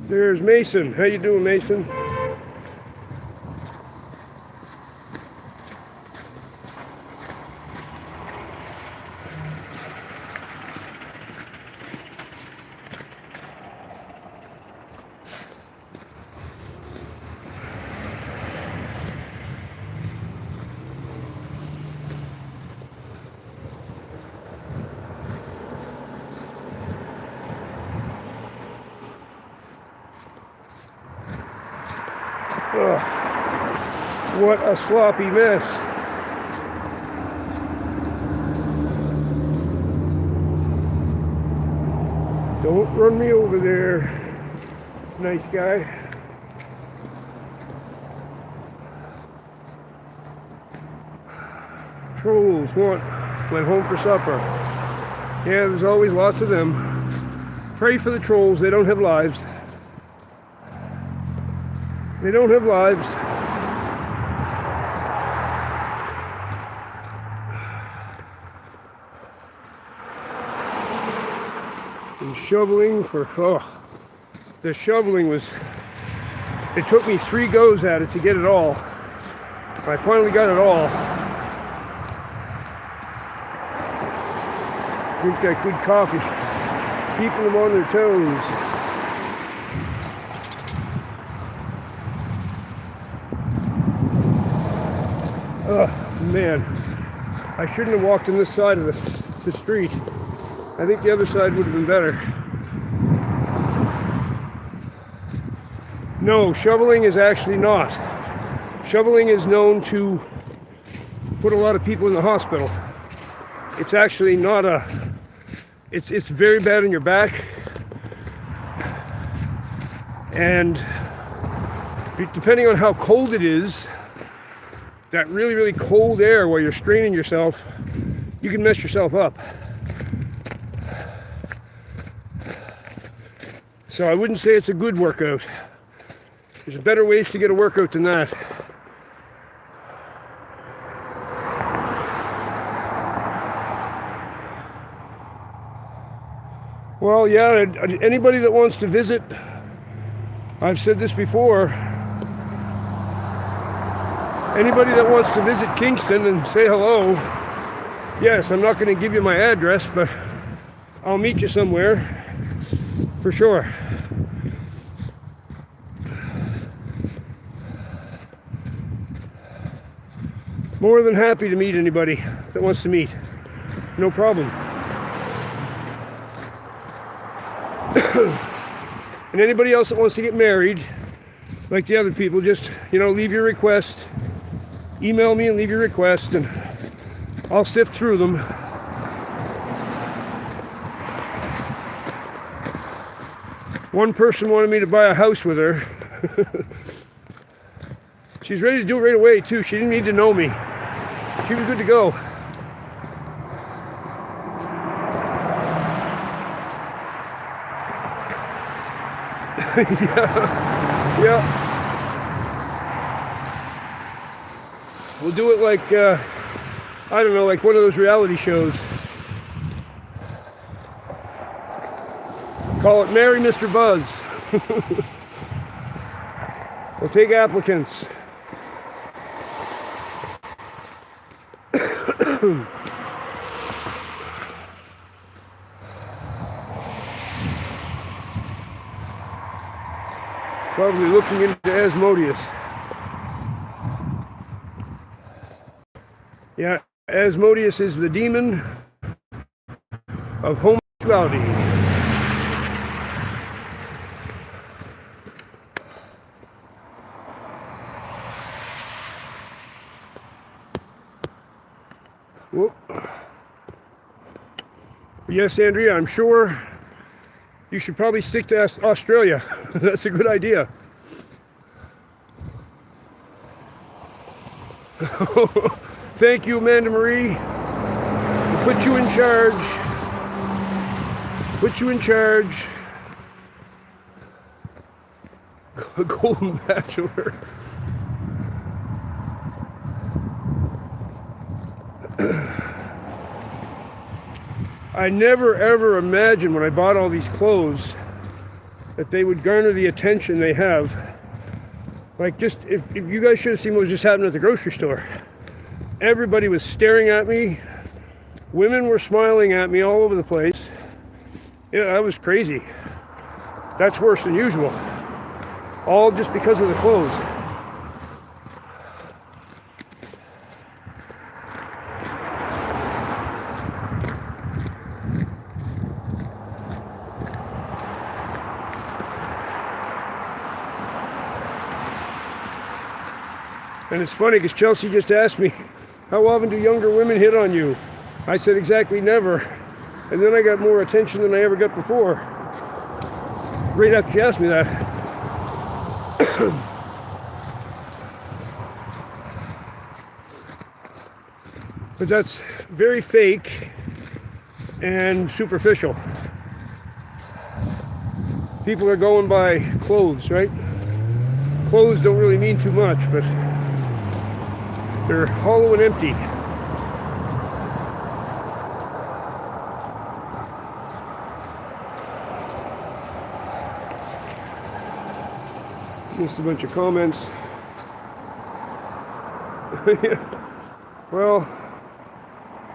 There's Mason. How you doing, Mason? Oh, what a sloppy mess. Don't run me over there, nice guy. Trolls went home for supper. Yeah, there's always lots of them. Pray for the trolls, they don't have lives. They don't have lives. And shoveling the shoveling was, it took me 3 goes at it to get it all. I finally got it all. Drink that good coffee, keeping them on their toes. Oh, man. I shouldn't have walked on this side of the street. I think the other side would have been better. No, shoveling is actually not. Shoveling is known to put a lot of people in the hospital. It's actually not it's very bad on your back. And depending on how cold it is, that really, really cold air while you're straining yourself, you can mess yourself up. So I wouldn't say it's a good workout. There's better ways to get a workout than that. Well, yeah, anybody that wants to visit, I've said this before, anybody that wants to visit Kingston and say hello, yes, I'm not going to give you my address, but I'll meet you somewhere, for sure. More than happy to meet anybody that wants to meet. No problem. And anybody else that wants to get married, like the other people, just, leave your request. Email me and leave your request, and I'll sift through them. One person wanted me to buy a house with her. She's ready to do it right away, too. She didn't need to know me. She was good to go. Yeah. We'll do it like, I don't know, like one of those reality shows. Call it Marry Mr. Buzz. We'll take applicants. Probably looking into Asmodeus. Yeah, Asmodeus is the demon of homosexuality. Whoop. Yes, Andrea, I'm sure you should probably stick to Australia. That's a good idea. Thank you, Amanda Marie. We'll put you in charge. Put you in charge. Golden Bachelor. I never ever imagined when I bought all these clothes that they would garner the attention they have. Like, just, if you guys should have seen what was just happening at the grocery store. Everybody was staring at me. Women were smiling at me all over the place. Yeah, that was crazy. That's worse than usual. All just because of the clothes. And it's funny because Chelsea just asked me, how often do younger women hit on you? I said exactly never. And then I got more attention than I ever got before. Right after she asked me that. But that's very fake and superficial. People are going by clothes, right? Clothes don't really mean too much, but they're hollow and empty. Just a bunch of comments. Well,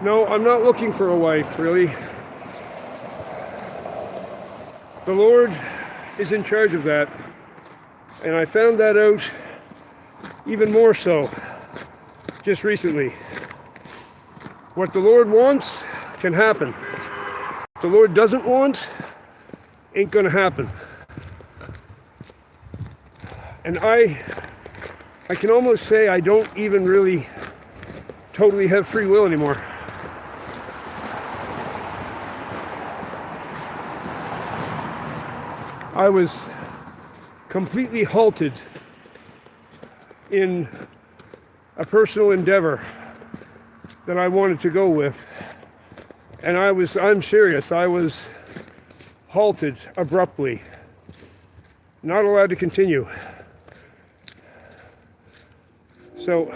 no, I'm not looking for a wife, really. The Lord is in charge of that. And I found that out even more so just recently. What the Lord wants can happen. What the Lord doesn't want ain't gonna happen. And I can almost say I don't even really totally have free will anymore. I was completely halted in a personal endeavor that I wanted to go with. And I'm serious, I was halted abruptly, not allowed to continue. So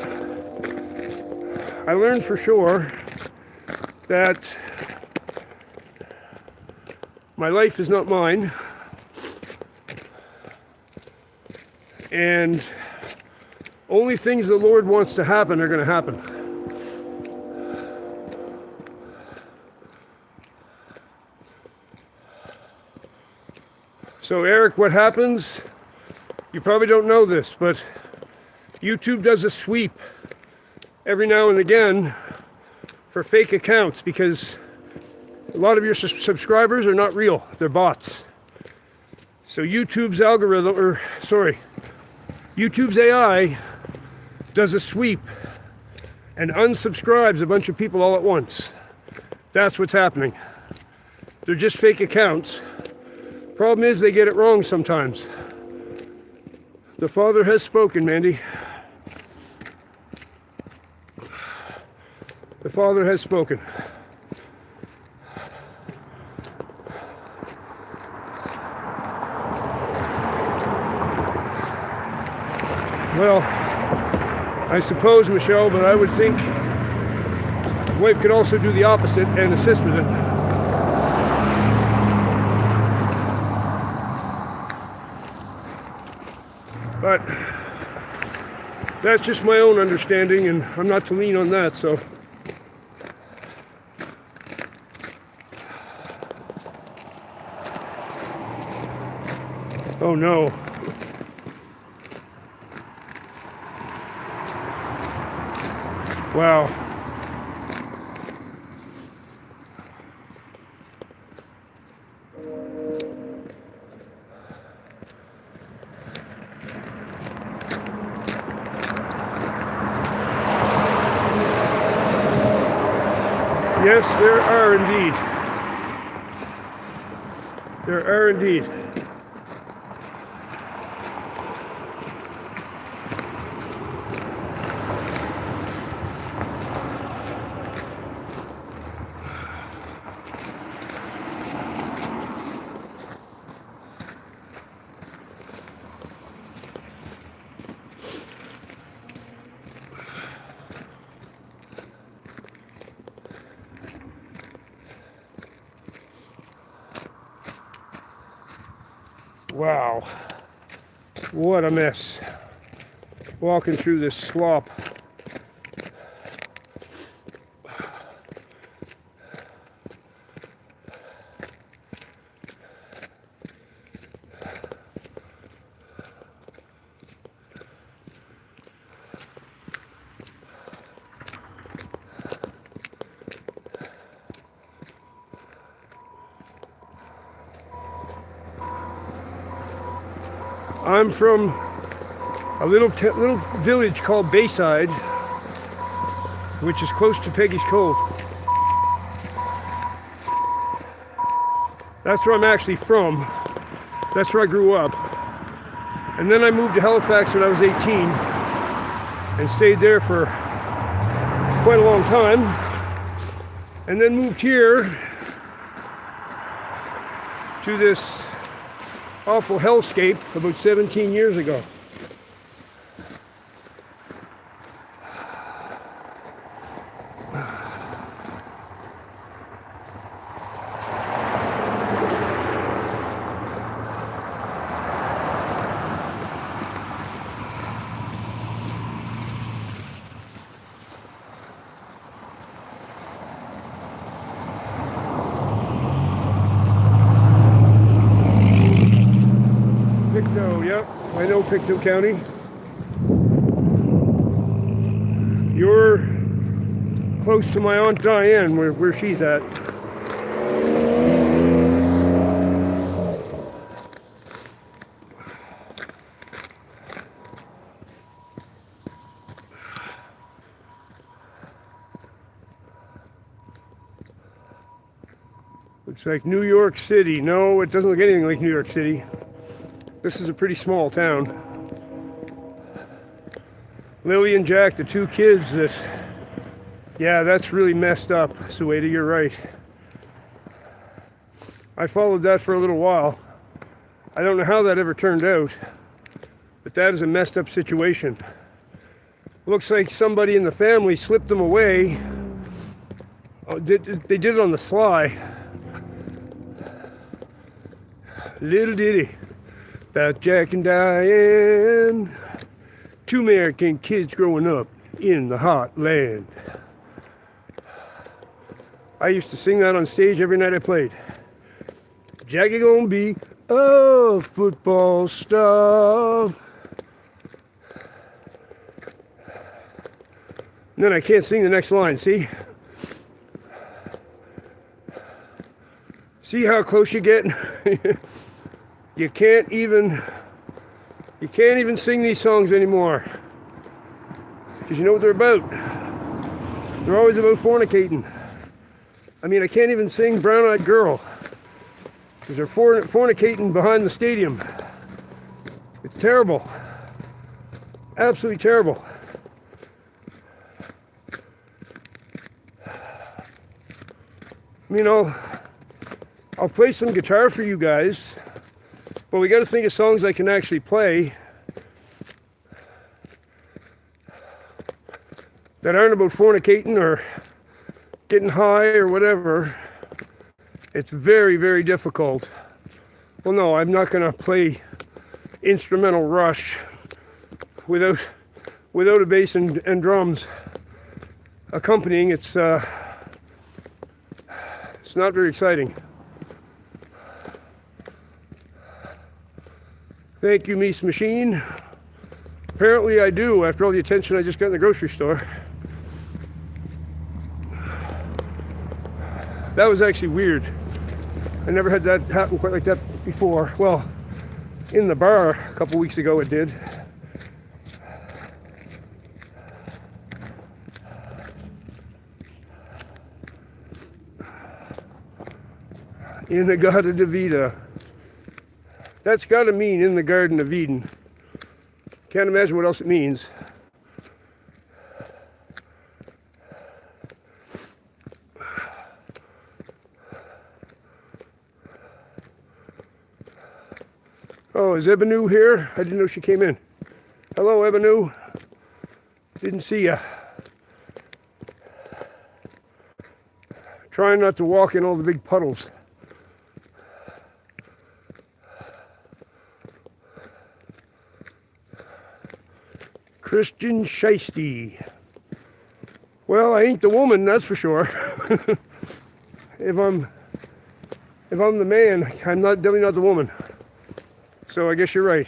I learned for sure that my life is not mine, and only things the Lord wants to happen are going to happen. So Eric, what happens? You probably don't know this, but YouTube does a sweep every now and again for fake accounts because a lot of your subscribers are not real, they're bots. So YouTube's YouTube's AI does a sweep and unsubscribes a bunch of people all at once. That's what's happening. They're just fake accounts. Problem is they get it wrong sometimes. The Father has spoken, Mandy. The Father has spoken. Well, I suppose, Michelle, but I would think the wife could also do the opposite and assist with it. But that's just my own understanding, and I'm not to lean on that, so. Oh no. Wow. Yes, there are indeed. There are indeed. Wow, what a mess, walking through this slop. I'm from a little village called Bayside, which is close to Peggy's Cove. That's where I'm actually from. That's where I grew up. And then I moved to Halifax when I was 18 and stayed there for quite a long time. And then moved here to this awful hellscape about 17 years ago. Pictou, yep, I know Pictou County. You're close to my Aunt Diane, where she's at. Looks like New York City. No, it doesn't look anything like New York City. This is a pretty small town. Lily and Jack, the two kids that, yeah, that's really messed up, Sueda, you're right. I followed that for a little while. I don't know how that ever turned out, but that is a messed up situation. Looks like somebody in the family slipped them away. Oh, they did it on the sly. Little ditty about Jack and Diane, two American kids growing up in the hot land. I used to sing that on stage every night I played. Jackie gonna be a football star. And then I can't sing the next line, see? See how close you get? You can't even sing these songs anymore. Because you know what they're about. They're always about fornicating. I mean, I can't even sing Brown Eyed Girl. Because they're fornicating behind the stadium. It's terrible. Absolutely terrible. I mean, I'll play some guitar for you guys, but we got to think of songs I can actually play that aren't about fornicating or getting high or whatever. It's very, very difficult. Well, no, I'm not going to play instrumental Rush without a bass and drums accompanying. It's not very exciting. Thank you, Mies Machine. Apparently I do, after all the attention I just got in the grocery store. That was actually weird. I never had that happen quite like that before. Well, in the bar a couple weeks ago it did. In the Garden of Eden. That's got to mean in the Garden of Eden. Can't imagine what else it means. Oh, is Ebonu here? I didn't know she came in. Hello, Ebonu. Didn't see ya. Trying not to walk in all the big puddles. Christian Shiesty. Well, I ain't the woman, that's for sure. If I'm the man, I'm definitely not the woman. So I guess you're right.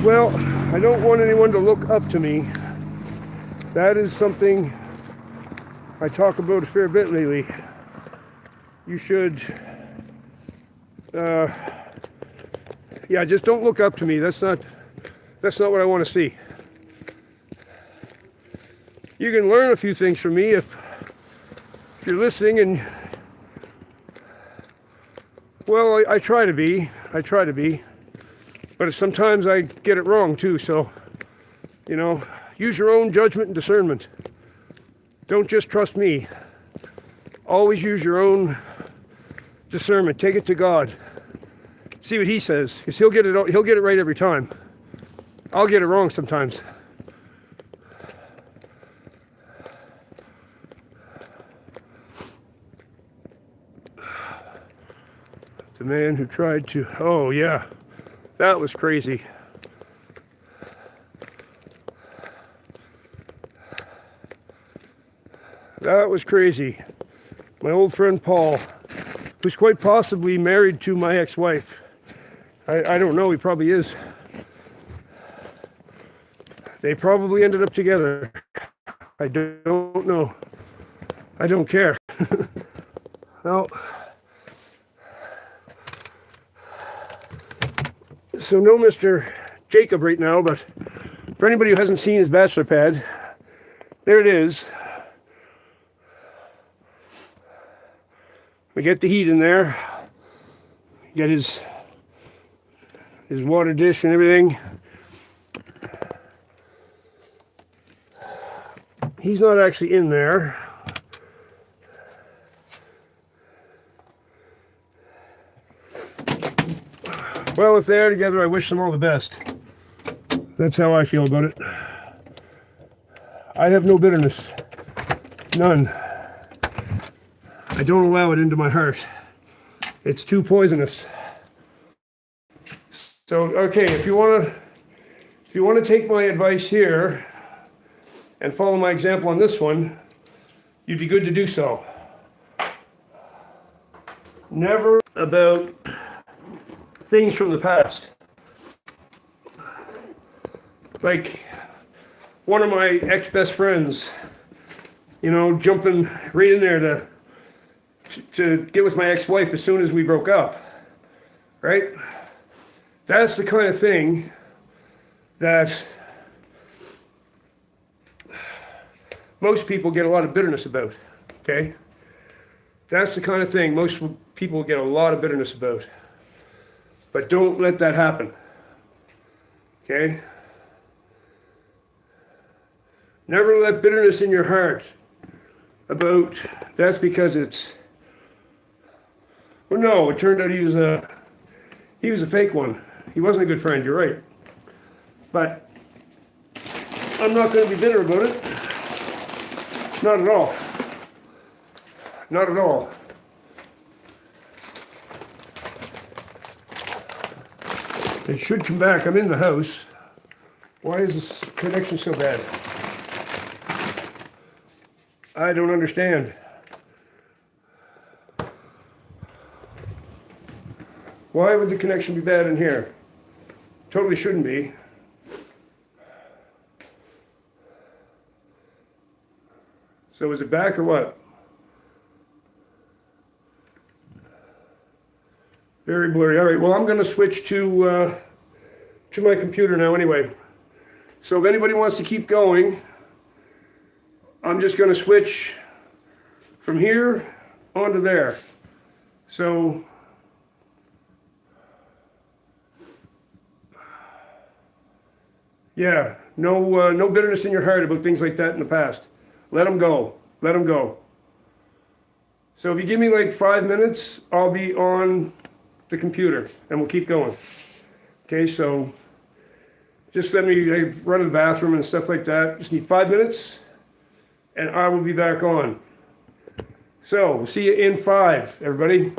Well, I don't want anyone to look up to me. That is something I talk about a fair bit lately. You should, yeah, just don't look up to me. That's not what I want to see. You can learn a few things from me if you're listening, and well, I try to be, but sometimes I get it wrong too. So, you know, use your own judgment and discernment. Don't just trust me. Always use your own discernment. Take it to God. See what He says, because He'll get it right every time. I'll get it wrong sometimes. The man who tried to, oh yeah, that was crazy. That was crazy. My old friend Paul, who's quite possibly married to my ex-wife. I don't know, he probably is. They probably ended up together. I don't know. I don't care. Well, so no Mr. Jacob right now, but for anybody who hasn't seen his bachelor pad, there it is. We get the heat in there. get his water dish and everything. He's not actually in there. Well, if they are together, I wish them all the best. That's how I feel about it. I have no bitterness. None. I don't allow it into my heart. It's too poisonous. So, okay, if you want to take my advice here and follow my example on this one, you'd be good to do so. Never about things from the past. Like one of my ex-best friends, you know, jumping right in there to get with my ex-wife as soon as we broke up, right? That's the kind of thing that most people get a lot of bitterness about, okay? That's the kind of thing most people get a lot of bitterness about. But don't let that happen, okay? Never let bitterness in your heart about, that's because it's, well, no, it turned out he was a fake one. He wasn't a good friend, you're right. But I'm not going to be bitter about it. Not at all. Not at all. It should come back. I'm in the house. Why is this connection so bad? I don't understand. Why would the connection be bad in here? Totally shouldn't be. So is it back or what? Very blurry. All right, well, I'm going to switch to my computer now anyway. So if anybody wants to keep going, I'm just going to switch from here onto there. So yeah, no bitterness in your heart about things like that in the past. Let them go. Let them go. So if you give me like 5 minutes, I'll be on the computer and we'll keep going. Okay, so just let me run to the bathroom and stuff like that. Just need 5 minutes and I will be back on. So we'll see you in 5, everybody.